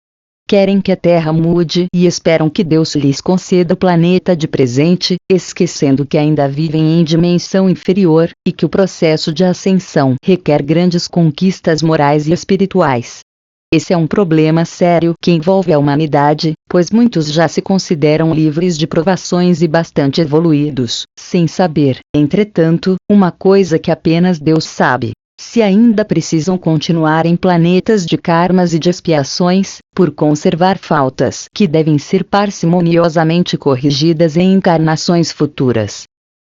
Querem que a Terra mude e esperam que Deus lhes conceda o planeta de presente, esquecendo que ainda vivem em dimensão inferior, e que o processo de ascensão requer grandes conquistas morais e espirituais. Esse é um problema sério que envolve a humanidade, pois muitos já se consideram livres de provações e bastante evoluídos, sem saber, entretanto, uma coisa que apenas Deus sabe. Se ainda precisam continuar em planetas de karmas e de expiações, por conservar faltas que devem ser parcimoniosamente corrigidas em encarnações futuras.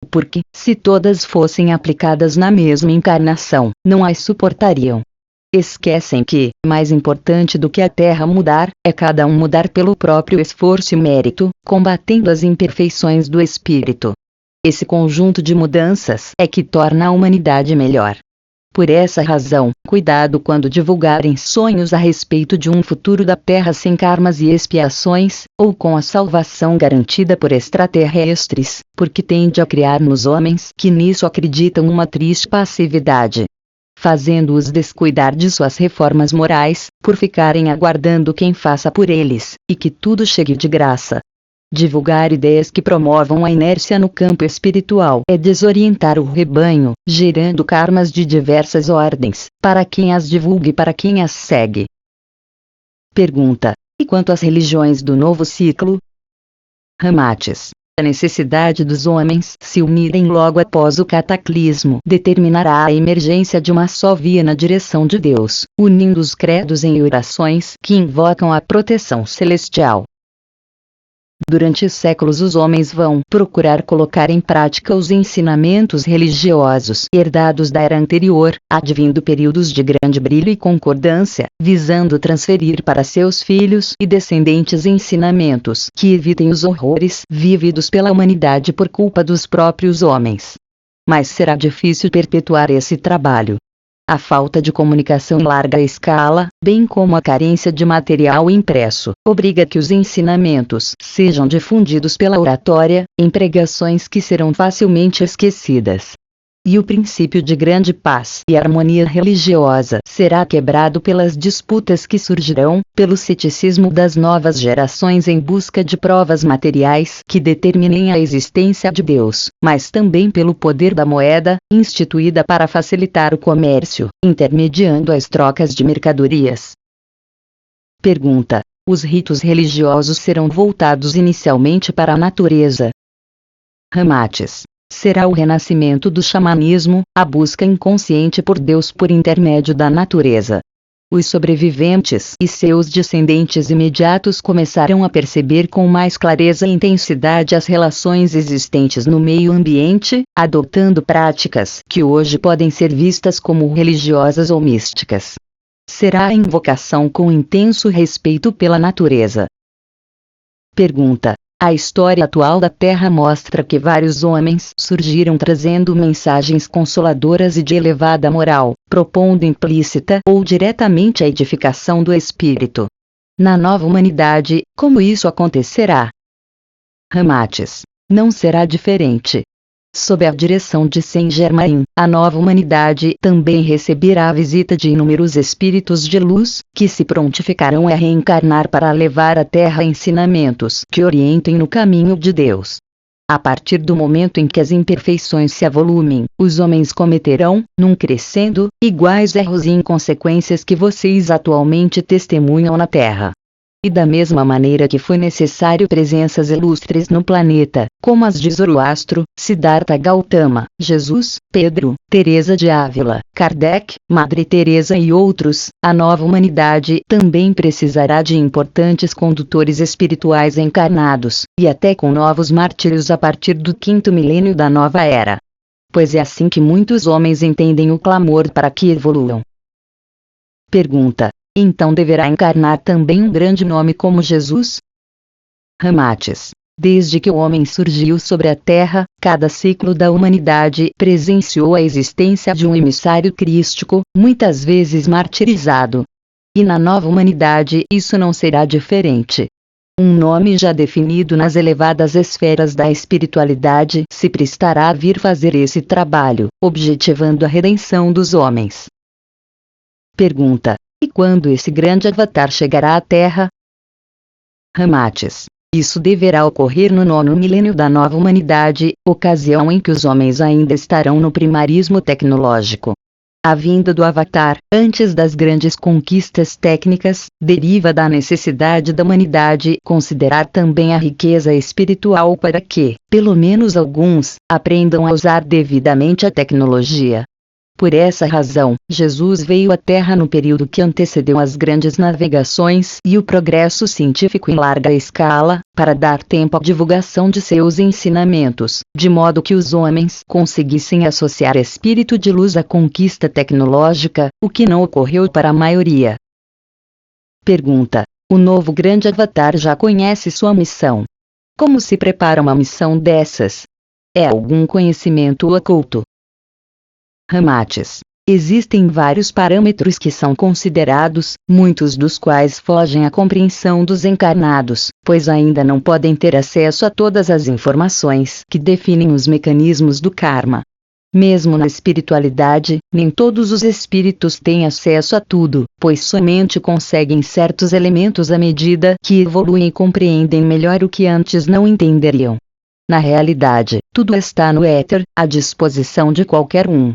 Porque, se todas fossem aplicadas na mesma encarnação, não as suportariam. Esquecem que, mais importante do que a Terra mudar, é cada um mudar pelo próprio esforço e mérito, combatendo as imperfeições do espírito. Esse conjunto de mudanças é que torna a humanidade melhor. Por essa razão, cuidado quando divulgarem sonhos a respeito de um futuro da Terra sem karmas e expiações, ou com a salvação garantida por extraterrestres, porque tende a criar nos homens que nisso acreditam uma triste passividade, fazendo-os descuidar de suas reformas morais, por ficarem aguardando quem faça por eles, e que tudo chegue de graça. Divulgar ideias que promovam a inércia no campo espiritual é desorientar o rebanho, gerando karmas de diversas ordens, para quem as divulga e para quem as segue. Pergunta. E quanto às religiões do novo ciclo? Ramates. A necessidade dos homens se unirem logo após o cataclismo determinará a emergência de uma só via na direção de Deus, unindo os credos em orações que invocam a proteção celestial. Durante séculos os homens vão procurar colocar em prática os ensinamentos religiosos herdados da era anterior, advindo períodos de grande brilho e concordância, visando transferir para seus filhos e descendentes ensinamentos que evitem os horrores vividos pela humanidade por culpa dos próprios homens. Mas será difícil perpetuar esse trabalho. A falta de comunicação em larga escala, bem como a carência de material impresso, obriga que os ensinamentos sejam difundidos pela oratória, em pregações que serão facilmente esquecidas. E o princípio de grande paz e harmonia religiosa será quebrado pelas disputas que surgirão, pelo ceticismo das novas gerações em busca de provas materiais que determinem a existência de Deus, mas também pelo poder da moeda, instituída para facilitar o comércio, intermediando as trocas de mercadorias. Pergunta: os ritos religiosos serão voltados inicialmente para a natureza? Ramatiz: será o renascimento do xamanismo, a busca inconsciente por Deus por intermédio da natureza. Os sobreviventes e seus descendentes imediatos começarão a perceber com mais clareza e intensidade as relações existentes no meio ambiente, adotando práticas que hoje podem ser vistas como religiosas ou místicas. Será a invocação com intenso respeito pela natureza. Pergunta: a história atual da Terra mostra que vários homens surgiram trazendo mensagens consoladoras e de elevada moral, propondo implícita ou diretamente a edificação do espírito. Na nova humanidade, como isso acontecerá? Ramatiz: não será diferente. Sob a direção de Saint-Germain, a nova humanidade também receberá a visita de inúmeros espíritos de luz, que se prontificarão a reencarnar para levar à Terra ensinamentos que orientem no caminho de Deus. A partir do momento em que as imperfeições se avolumem, os homens cometerão, num crescendo, iguais erros e inconsequências que vocês atualmente testemunham na Terra. E da mesma maneira que foi necessário presenças ilustres no planeta, como as de Zoroastro, Siddhartha Gautama, Jesus, Pedro, Teresa de Ávila, Kardec, Madre Teresa e outros, a nova humanidade também precisará de importantes condutores espirituais encarnados, e até com novos mártires a partir do 5º milênio da nova era. Pois é assim que muitos homens entendem o clamor para que evoluam. Pergunta: então deverá encarnar também um grande nome como Jesus? Ramatiz: desde que o homem surgiu sobre a Terra, cada ciclo da humanidade presenciou a existência de um emissário crístico, muitas vezes martirizado. E na nova humanidade isso não será diferente. Um nome já definido nas elevadas esferas da espiritualidade se prestará a vir fazer esse trabalho, objetivando a redenção dos homens. Pergunta: e quando esse grande avatar chegará à Terra? Ramatiz: isso deverá ocorrer no 9º milênio da nova humanidade, ocasião em que os homens ainda estarão no primarismo tecnológico. A vinda do avatar, antes das grandes conquistas técnicas, deriva da necessidade da humanidade considerar também a riqueza espiritual para que, pelo menos alguns, aprendam a usar devidamente a tecnologia. Por essa razão, Jesus veio à Terra no período que antecedeu as grandes navegações e o progresso científico em larga escala, para dar tempo à divulgação de seus ensinamentos, de modo que os homens conseguissem associar espírito de luz à conquista tecnológica, o que não ocorreu para a maioria. Pergunta: o novo grande avatar já conhece sua missão? Como se prepara uma missão dessas? É algum conhecimento oculto? Ramatiz: existem vários parâmetros que são considerados, muitos dos quais fogem à compreensão dos encarnados, pois ainda não podem ter acesso a todas as informações que definem os mecanismos do karma. Mesmo na espiritualidade, nem todos os espíritos têm acesso a tudo, pois somente conseguem certos elementos à medida que evoluem e compreendem melhor o que antes não entenderiam. Na realidade, tudo está no éter, à disposição de qualquer um.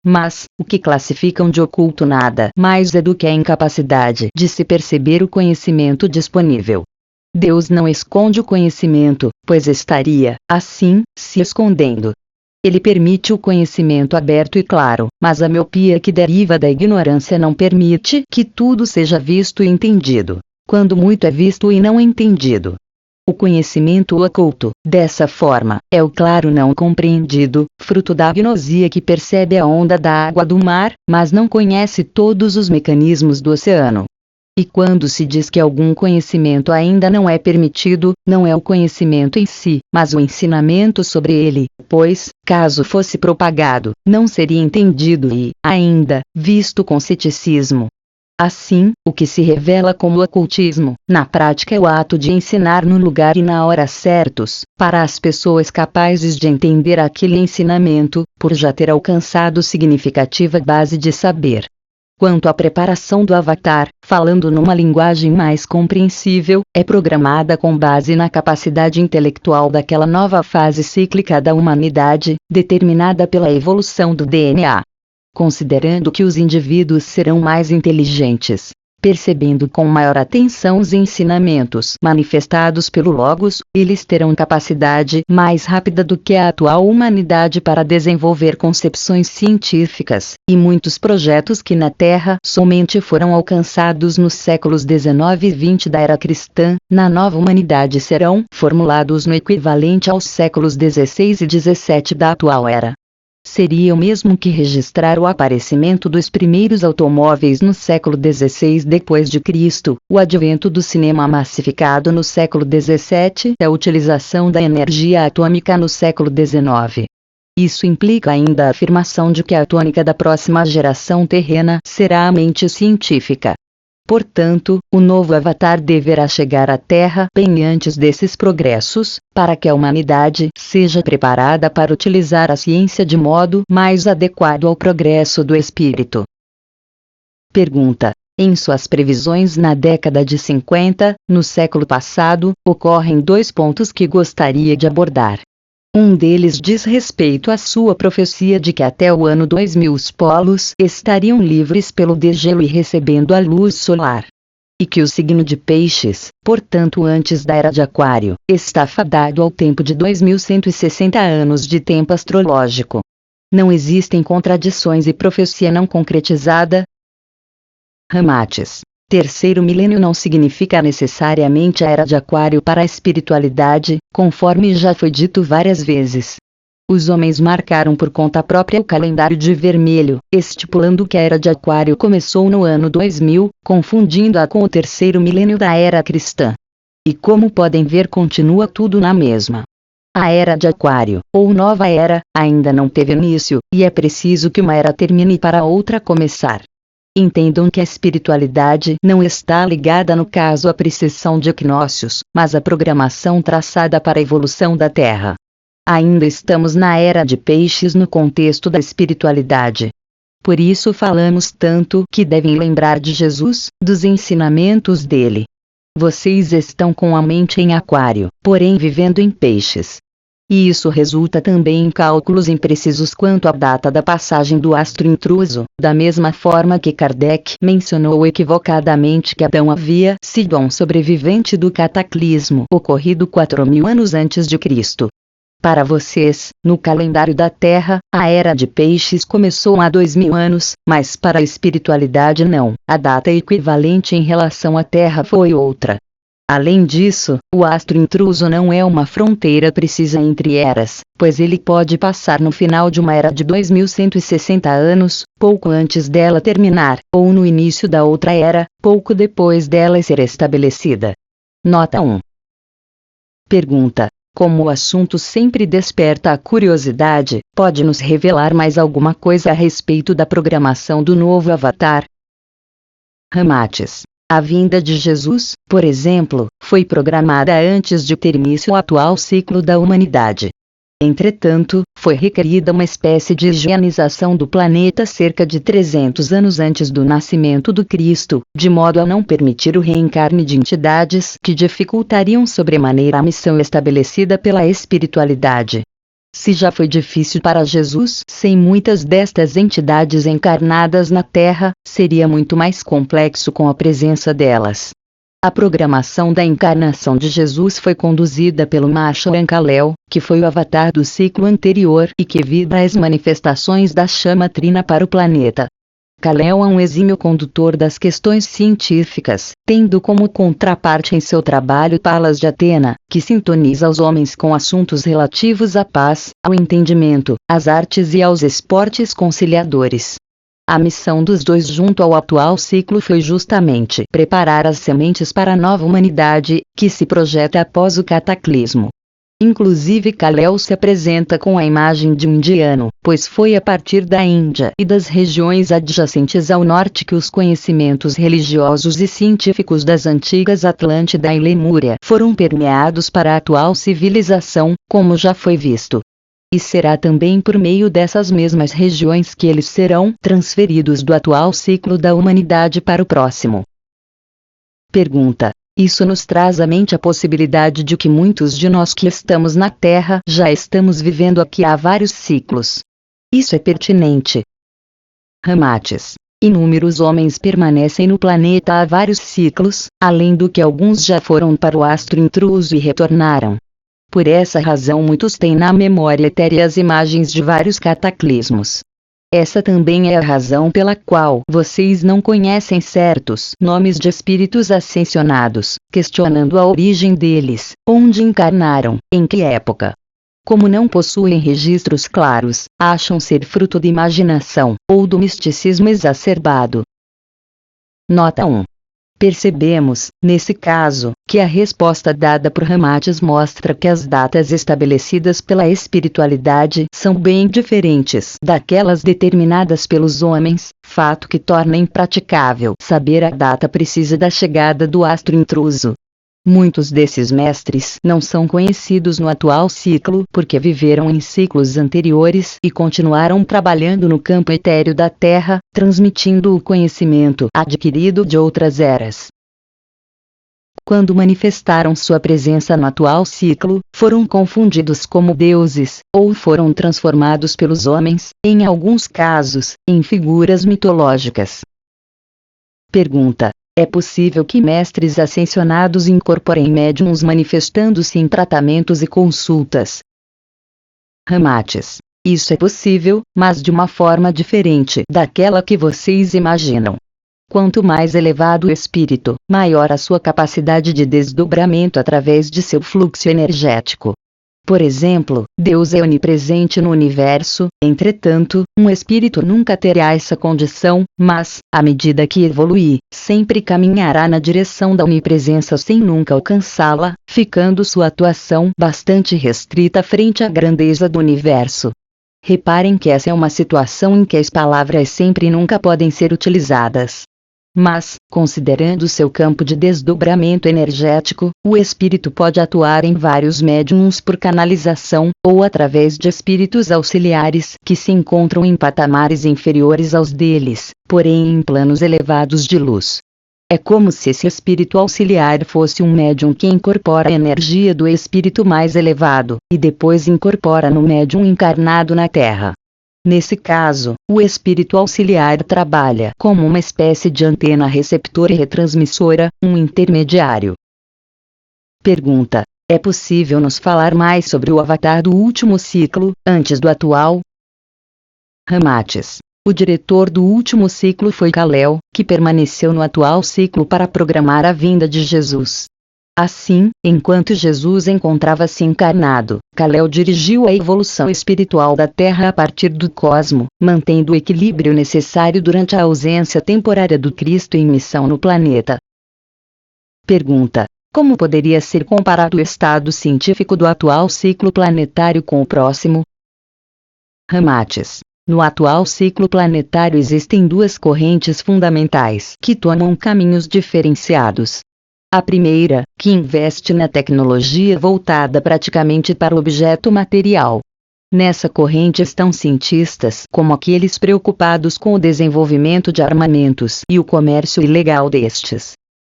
Mas, o que classificam de oculto nada mais é do que a incapacidade de se perceber o conhecimento disponível. Deus não esconde o conhecimento, pois estaria, assim, se escondendo. Ele permite o conhecimento aberto e claro, mas a miopia que deriva da ignorância não permite que tudo seja visto e entendido, quando muito é visto e não entendido. O conhecimento oculto, dessa forma, é o claro não compreendido, fruto da agnosia que percebe a onda da água do mar, mas não conhece todos os mecanismos do oceano. E quando se diz que algum conhecimento ainda não é permitido, não é o conhecimento em si, mas o ensinamento sobre ele, pois, caso fosse propagado, não seria entendido e, ainda, visto com ceticismo. Assim, o que se revela como ocultismo, na prática é o ato de ensinar no lugar e na hora certos, para as pessoas capazes de entender aquele ensinamento, por já ter alcançado significativa base de saber. Quanto à preparação do avatar, falando numa linguagem mais compreensível, é programada com base na capacidade intelectual daquela nova fase cíclica da humanidade, determinada pela evolução do DNA. Considerando que os indivíduos serão mais inteligentes, Percebendo com maior atenção os ensinamentos manifestados pelo Logos, eles terão capacidade mais rápida do que a atual humanidade para desenvolver concepções científicas, e muitos projetos que na Terra somente foram alcançados nos séculos 19 e 20 da era cristã, na nova humanidade serão formulados no equivalente aos séculos 16 e 17 da atual era. Seria o mesmo que registrar o aparecimento dos primeiros automóveis no século XVI d.C., o advento do cinema massificado no século XVII e a utilização da energia atômica no século XIX. Isso implica ainda a afirmação de que a tônica da próxima geração terrena será a mente científica. Portanto, o novo Avatar deverá chegar à Terra bem antes desses progressos, para que a humanidade seja preparada para utilizar a ciência de modo mais adequado ao progresso do espírito. Pergunta: em suas previsões na década de 50, no século passado, ocorrem 2 pontos que gostaria de abordar. Um deles diz respeito à sua profecia de que até o ano 2000 os polos estariam livres pelo degelo e recebendo a luz solar. E que o signo de Peixes, portanto antes da era de Aquário, está fadado ao tempo de 2160 anos de tempo astrológico. Não existem contradições e profecia não concretizada? Ramates. Terceiro milênio não significa necessariamente a era de Aquário para a espiritualidade, conforme já foi dito várias vezes. Os homens marcaram por conta própria o calendário de vermelho, estipulando que a era de Aquário começou no ano 2000, confundindo-a com o terceiro milênio da era cristã. E como podem ver, continua tudo na mesma. A era de Aquário, ou nova era, ainda não teve início, e é preciso que uma era termine para outra começar. Entendam que a espiritualidade não está ligada no caso à precessão de equinócios, mas à programação traçada para a evolução da Terra. Ainda estamos na era de Peixes no contexto da espiritualidade. Por isso falamos tanto que devem lembrar de Jesus, dos ensinamentos dele. Vocês estão com a mente em Aquário, porém vivendo em Peixes. E isso resulta também em cálculos imprecisos quanto à data da passagem do astro intruso, da mesma forma que Kardec mencionou equivocadamente que Adão havia sido um sobrevivente do cataclismo ocorrido 4.000 anos antes de Cristo. Para vocês, no calendário da Terra, a era de Peixes começou há 2.000 anos, mas para a espiritualidade não, a data equivalente em relação à Terra foi outra. Além disso, o astro intruso não é uma fronteira precisa entre eras, pois ele pode passar no final de uma era de 2160 anos, pouco antes dela terminar, ou no início da outra era, pouco depois dela ser estabelecida. Nota 1. Pergunta: como o assunto sempre desperta a curiosidade, pode nos revelar mais alguma coisa a respeito da programação do novo Avatar? Ramates. A vinda de Jesus, por exemplo, foi programada antes de ter início o atual ciclo da humanidade. Entretanto, foi requerida uma espécie de higienização do planeta cerca de 300 anos antes do nascimento do Cristo, de modo a não permitir o reencarne de entidades que dificultariam sobremaneira a missão estabelecida pela espiritualidade. Se já foi difícil para Jesus sem muitas destas entidades encarnadas na Terra, seria muito mais complexo com a presença delas. A programação da encarnação de Jesus foi conduzida pelo Marshal Kal-El, que foi o avatar do ciclo anterior e que vibra as manifestações da chama trina para o planeta. Kal-El é um exímio condutor das questões científicas, tendo como contraparte em seu trabalho Palas de Atena, que sintoniza os homens com assuntos relativos à paz, ao entendimento, às artes e aos esportes conciliadores. A missão dos dois junto ao atual ciclo foi justamente preparar as sementes para a nova humanidade, que se projeta após o cataclismo. Inclusive Kal-El se apresenta com a imagem de um indiano, pois foi a partir da Índia e das regiões adjacentes ao norte que os conhecimentos religiosos e científicos das antigas Atlântida e Lemúria foram permeados para a atual civilização, como já foi visto. E será também por meio dessas mesmas regiões que eles serão transferidos do atual ciclo da humanidade para o próximo. Pergunta: isso nos traz à mente a possibilidade de que muitos de nós que estamos na Terra já estamos vivendo aqui há vários ciclos. Isso é pertinente. Ramates. Inúmeros homens permanecem no planeta há vários ciclos, além do que alguns já foram para o astro intruso e retornaram. Por essa razão muitos têm na memória etérea as imagens de vários cataclismos. Essa também é a razão pela qual vocês não conhecem certos nomes de espíritos ascensionados, questionando a origem deles, onde encarnaram, em que época. Como não possuem registros claros, acham ser fruto de imaginação, ou do misticismo exacerbado. Nota 1. Percebemos, nesse caso, que a resposta dada por Ramatiz mostra que as datas estabelecidas pela espiritualidade são bem diferentes daquelas determinadas pelos homens, fato que torna impraticável saber a data precisa da chegada do astro intruso. Muitos desses mestres não são conhecidos no atual ciclo porque viveram em ciclos anteriores e continuaram trabalhando no campo etéreo da Terra, transmitindo o conhecimento adquirido de outras eras. Quando manifestaram sua presença no atual ciclo, foram confundidos como deuses, ou foram transformados pelos homens, em alguns casos, em figuras mitológicas. Pergunta: é possível que mestres ascensionados incorporem médiuns manifestando-se em tratamentos e consultas? Ramatiz: isso é possível, mas de uma forma diferente daquela que vocês imaginam. Quanto mais elevado o espírito, maior a sua capacidade de desdobramento através de seu fluxo energético. Por exemplo, Deus é onipresente no universo, entretanto, um espírito nunca terá essa condição, mas, à medida que evoluir, sempre caminhará na direção da onipresença sem nunca alcançá-la, ficando sua atuação bastante restrita frente à grandeza do universo. Reparem que essa é uma situação em que as palavras sempre e nunca podem ser utilizadas. Mas, considerando seu campo de desdobramento energético, o espírito pode atuar em vários médiums por canalização, ou através de espíritos auxiliares que se encontram em patamares inferiores aos deles, porém em planos elevados de luz. É como se esse espírito auxiliar fosse um médium que incorpora a energia do espírito mais elevado, e depois incorpora no médium encarnado na Terra. Nesse caso, o espírito auxiliar trabalha como uma espécie de antena receptora e retransmissora, um intermediário. Pergunta: é possível nos falar mais sobre o avatar do último ciclo, antes do atual? Ramatiz: o diretor do último ciclo foi Kal-El, que permaneceu no atual ciclo para programar a vinda de Jesus. Assim, enquanto Jesus encontrava-se encarnado, Kal-El dirigiu a evolução espiritual da Terra a partir do cosmo, mantendo o equilíbrio necessário durante a ausência temporária do Cristo em missão no planeta. Pergunta: como poderia ser comparado o estado científico do atual ciclo planetário com o próximo? Ramatiz: no atual ciclo planetário existem duas correntes fundamentais que tomam caminhos diferenciados. A primeira, que investe na tecnologia voltada praticamente para o objeto material. Nessa corrente estão cientistas como aqueles preocupados com o desenvolvimento de armamentos e o comércio ilegal destes.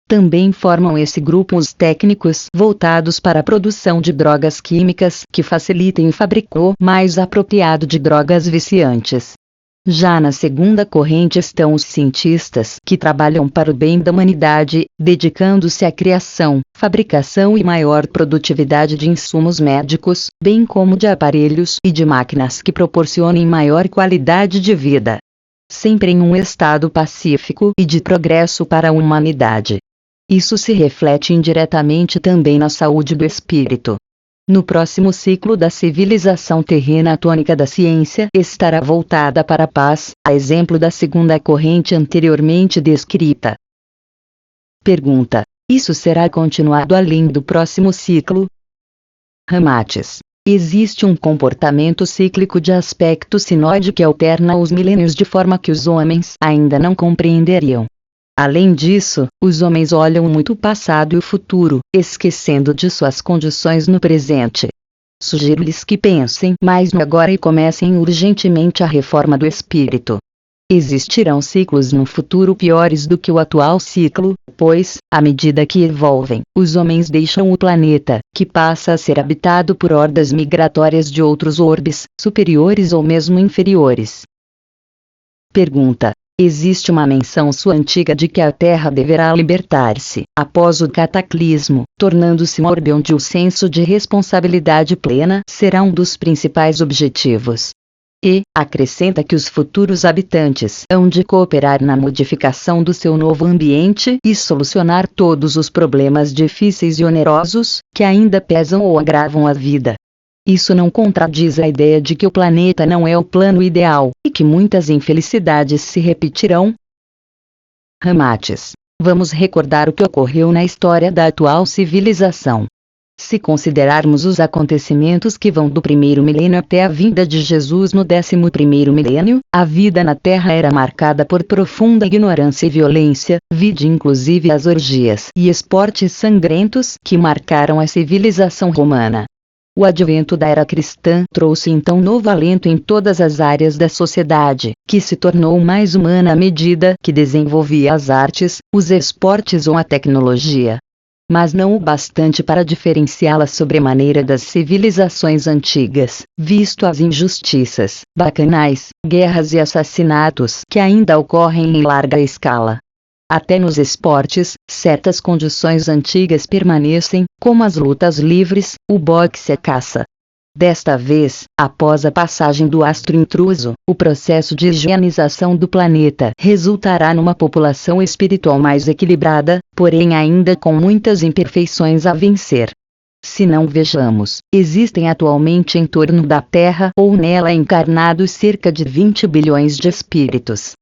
Também formam esse grupo os técnicos voltados para a produção de drogas químicas que facilitem o fabrico mais apropriado de drogas viciantes. Já na segunda corrente estão os cientistas que trabalham para o bem da humanidade, dedicando-se à criação, fabricação e maior produtividade de insumos médicos, bem como de aparelhos e de máquinas que proporcionem maior qualidade de vida. Sempre em um estado pacífico e de progresso para a humanidade. Isso se reflete indiretamente também na saúde do espírito. No próximo ciclo da civilização terrena a tônica da ciência estará voltada para a paz, a exemplo da segunda corrente anteriormente descrita. Pergunta: isso será continuado além do próximo ciclo? Ramatiz: existe um comportamento cíclico de aspecto sinóide que alterna os milênios de forma que os homens ainda não compreenderiam. Além disso, os homens olham muito o passado e o futuro, esquecendo de suas condições no presente. Sugiro-lhes que pensem mais no agora e comecem urgentemente a reforma do espírito. Existirão ciclos no futuro piores do que o atual ciclo, pois, à medida que evolvem, os homens deixam o planeta, que passa a ser habitado por hordas migratórias de outros orbes, superiores ou mesmo inferiores. Pergunta: Existe uma menção sua antiga de que a Terra deverá libertar-se, após o cataclismo, tornando-se um orbe onde o senso de responsabilidade plena será um dos principais objetivos. E acrescenta que os futuros habitantes hão de cooperar na modificação do seu novo ambiente e solucionar todos os problemas difíceis e onerosos que ainda pesam ou agravam a vida. Isso não contradiz a ideia de que o planeta não é o plano ideal, e que muitas infelicidades se repetirão? Ramates. Vamos recordar o que ocorreu na história da atual civilização. Se considerarmos os acontecimentos que vão do primeiro milênio até a vinda de Jesus no 11º milênio, a vida na Terra era marcada por profunda ignorância e violência, vide inclusive as orgias e esportes sangrentos que marcaram a civilização romana. O advento da era cristã trouxe então novo alento em todas as áreas da sociedade, que se tornou mais humana à medida que desenvolvia as artes, os esportes ou a tecnologia. Mas não o bastante para diferenciá-la sobremaneira das civilizações antigas, visto as injustiças, bacanais, guerras e assassinatos que ainda ocorrem em larga escala. Até nos esportes, certas condições antigas permanecem, como as lutas livres, o boxe e a caça. Desta vez, após a passagem do astro intruso, o processo de higienização do planeta resultará numa população espiritual mais equilibrada, porém ainda com muitas imperfeições a vencer. Se não vejamos, existem atualmente em torno da Terra ou nela encarnados cerca de 20 bilhões de espíritos.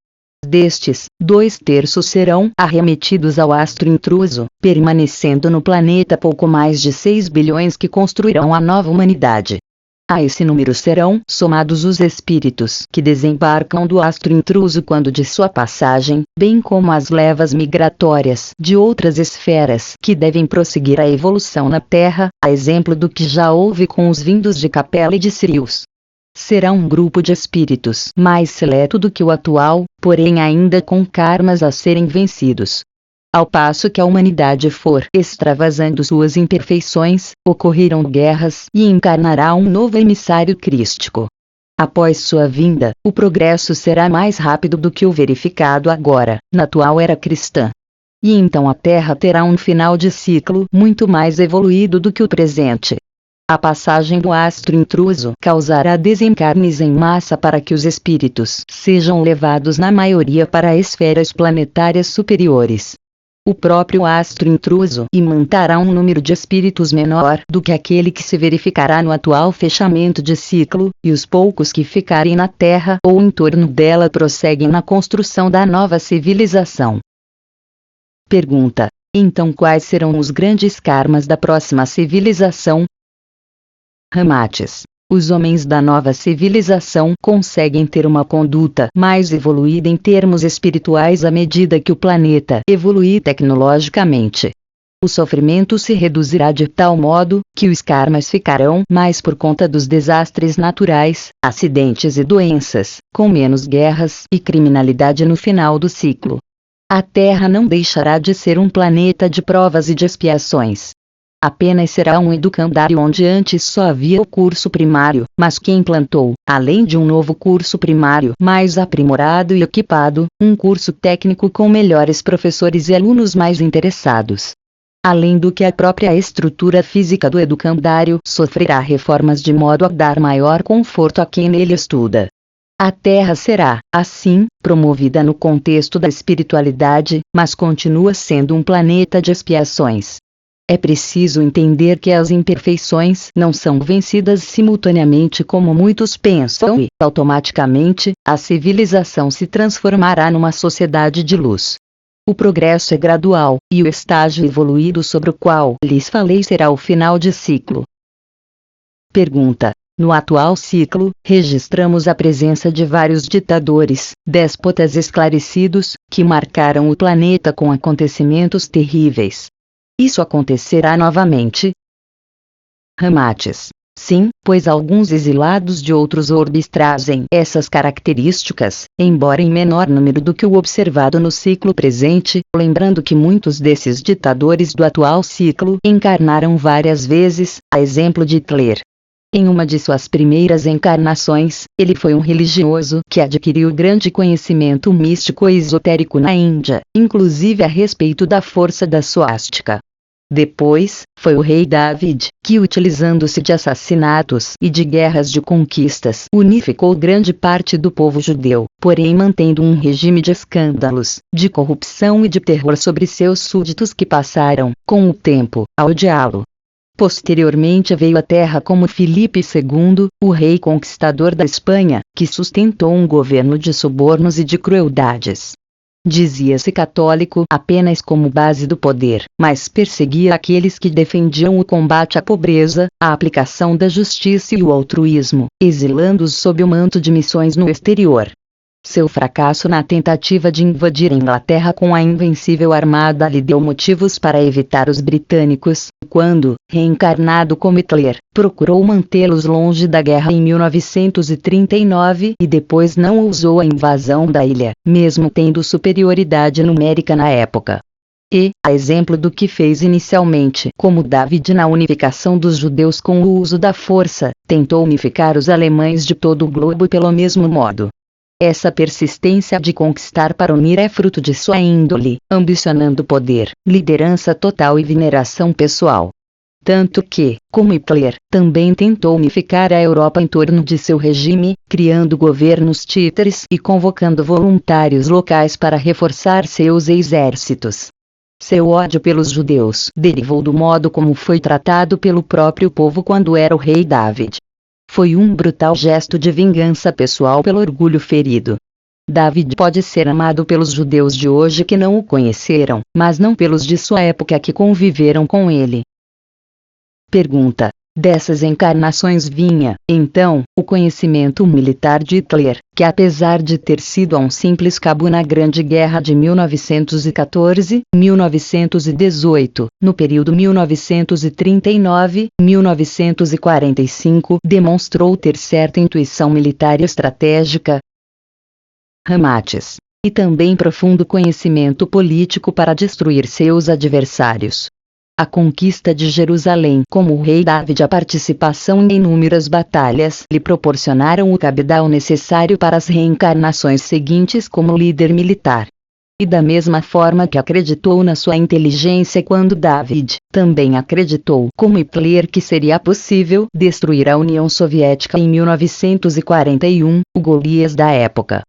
Destes, 2/3 serão arremetidos ao astro intruso, permanecendo no planeta pouco mais de 6 bilhões que construirão a nova humanidade. A esse número serão somados os espíritos que desembarcam do astro intruso quando de sua passagem, bem como as levas migratórias de outras esferas que devem prosseguir a evolução na Terra, a exemplo do que já houve com os vindos de Capela e de Sirius. Será um grupo de espíritos mais seleto do que o atual, porém ainda com karmas a serem vencidos. Ao passo que a humanidade for extravasando suas imperfeições, ocorrerão guerras e encarnará um novo emissário crístico. Após sua vinda, o progresso será mais rápido do que o verificado agora, na atual era cristã. E então a Terra terá um final de ciclo muito mais evoluído do que o presente. A passagem do astro intruso causará desencarnes em massa para que os espíritos sejam levados na maioria para esferas planetárias superiores. O próprio astro intruso imantará um número de espíritos menor do que aquele que se verificará no atual fechamento de ciclo, e os poucos que ficarem na Terra ou em torno dela prosseguem na construção da nova civilização. Pergunta: então quais serão os grandes karmas da próxima civilização? Ramates. Os homens da nova civilização conseguem ter uma conduta mais evoluída em termos espirituais à medida que o planeta evolui tecnologicamente. O sofrimento se reduzirá de tal modo que os karmas ficarão mais por conta dos desastres naturais, acidentes e doenças, com menos guerras e criminalidade no final do ciclo. A Terra não deixará de ser um planeta de provas e de expiações. Apenas será um educandário onde antes só havia o curso primário, mas que implantou, além de um novo curso primário mais aprimorado e equipado, um curso técnico com melhores professores e alunos mais interessados. Além do que a própria estrutura física do educandário sofrerá reformas de modo a dar maior conforto a quem nele estuda. A Terra será, assim, promovida no contexto da espiritualidade, mas continua sendo um planeta de expiações. É preciso entender que as imperfeições não são vencidas simultaneamente como muitos pensam e, automaticamente, a civilização se transformará numa sociedade de luz. O progresso é gradual, e o estágio evoluído sobre o qual lhes falei será o final de ciclo. Pergunta: no atual ciclo, registramos a presença de vários ditadores, déspotas esclarecidos, que marcaram o planeta com acontecimentos terríveis. Isso acontecerá novamente? Ramates. Sim, pois alguns exilados de outros orbes trazem essas características, embora em menor número do que o observado no ciclo presente, lembrando que muitos desses ditadores do atual ciclo encarnaram várias vezes, a exemplo de Hitler. Em uma de suas primeiras encarnações, ele foi um religioso que adquiriu grande conhecimento místico e esotérico na Índia, inclusive a respeito da força da suástica. Depois, foi o rei David, que utilizando-se de assassinatos e de guerras de conquistas, unificou grande parte do povo judeu, porém mantendo um regime de escândalos, de corrupção e de terror sobre seus súditos que passaram, com o tempo, a odiá-lo. Posteriormente veio à terra como Filipe II, o rei conquistador da Espanha, que sustentou um governo de subornos e de crueldades. Dizia-se católico apenas como base do poder, mas perseguia aqueles que defendiam o combate à pobreza, a aplicação da justiça e o altruísmo, exilando-os sob o manto de missões no exterior. Seu fracasso na tentativa de invadir a Inglaterra com a invencível armada lhe deu motivos para evitar os britânicos, quando, reencarnado como Hitler, procurou mantê-los longe da guerra em 1939 e depois não ousou a invasão da ilha, mesmo tendo superioridade numérica na época. E, a exemplo do que fez inicialmente, como David na unificação dos judeus com o uso da força, tentou unificar os alemães de todo o globo pelo mesmo modo. Essa persistência de conquistar para unir é fruto de sua índole, ambicionando poder, liderança total e veneração pessoal. Tanto que, como Hitler, também tentou unificar a Europa em torno de seu regime, criando governos títeres e convocando voluntários locais para reforçar seus exércitos. Seu ódio pelos judeus derivou do modo como foi tratado pelo próprio povo quando era o rei David. Foi um brutal gesto de vingança pessoal pelo orgulho ferido. David pode ser amado pelos judeus de hoje que não o conheceram, mas não pelos de sua época que conviveram com ele. Pergunta: dessas encarnações vinha, então, o conhecimento militar de Hitler, que apesar de ter sido um simples cabo na Grande Guerra de 1914-1918, no período 1939-1945 demonstrou ter certa intuição militar e estratégica. Ramates. E também profundo conhecimento político para destruir seus adversários. A conquista de Jerusalém como o rei David e a participação em inúmeras batalhas lhe proporcionaram o cabedal necessário para as reencarnações seguintes como líder militar. E da mesma forma que acreditou na sua inteligência quando David, também acreditou como Hitler que seria possível destruir a União Soviética em 1941, o Golias da época.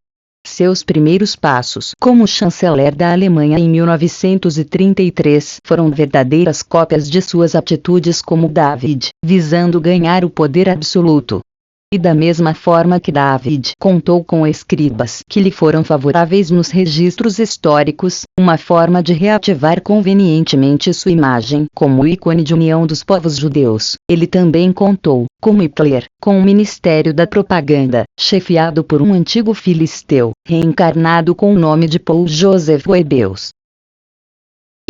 Seus primeiros passos como chanceler da Alemanha em 1933 foram verdadeiras cópias de suas atitudes como David, visando ganhar o poder absoluto. E da mesma forma que David contou com escribas que lhe foram favoráveis nos registros históricos, uma forma de reativar convenientemente sua imagem como ícone de união dos povos judeus, ele também contou, como Hitler, com o Ministério da Propaganda, chefiado por um antigo filisteu, reencarnado com o nome de Paul Joseph Goebbels.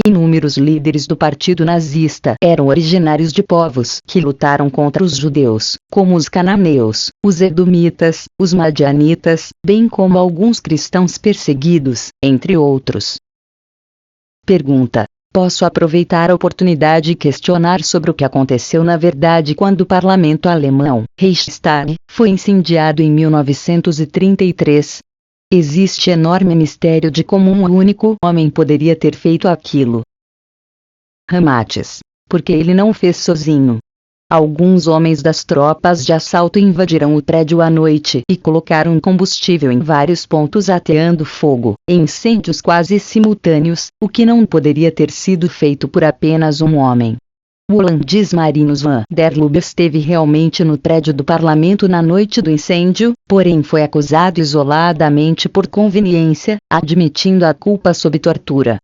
Inúmeros líderes do partido nazista eram originários de povos que lutaram contra os judeus, como os cananeus, os edomitas, os madianitas, bem como alguns cristãos perseguidos, entre outros. Pergunta: posso aproveitar a oportunidade e questionar sobre o que aconteceu na verdade quando o parlamento alemão, Reichstag, foi incendiado em 1933? Existe enorme mistério de como um único homem poderia ter feito aquilo. Ramates. Porque ele não fez sozinho. Alguns homens das tropas de assalto invadiram o prédio à noite e colocaram combustível em vários pontos ateando fogo, em incêndios quase simultâneos, o que não poderia ter sido feito por apenas um homem. O holandês Marinus van der Lubbe esteve realmente no prédio do parlamento na noite do incêndio, porém foi acusado isoladamente por conveniência, admitindo a culpa sob tortura.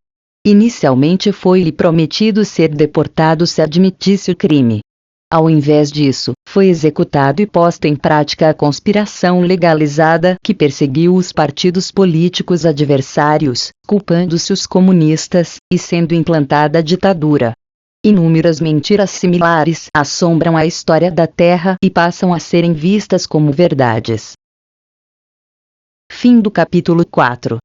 Inicialmente foi-lhe prometido ser deportado se admitisse o crime. Ao invés disso, foi executado e posta em prática a conspiração legalizada que perseguiu os partidos políticos adversários, culpando-se os comunistas, e sendo implantada a ditadura. Inúmeras mentiras similares assombram a história da Terra e passam a serem vistas como verdades. Fim do capítulo 4.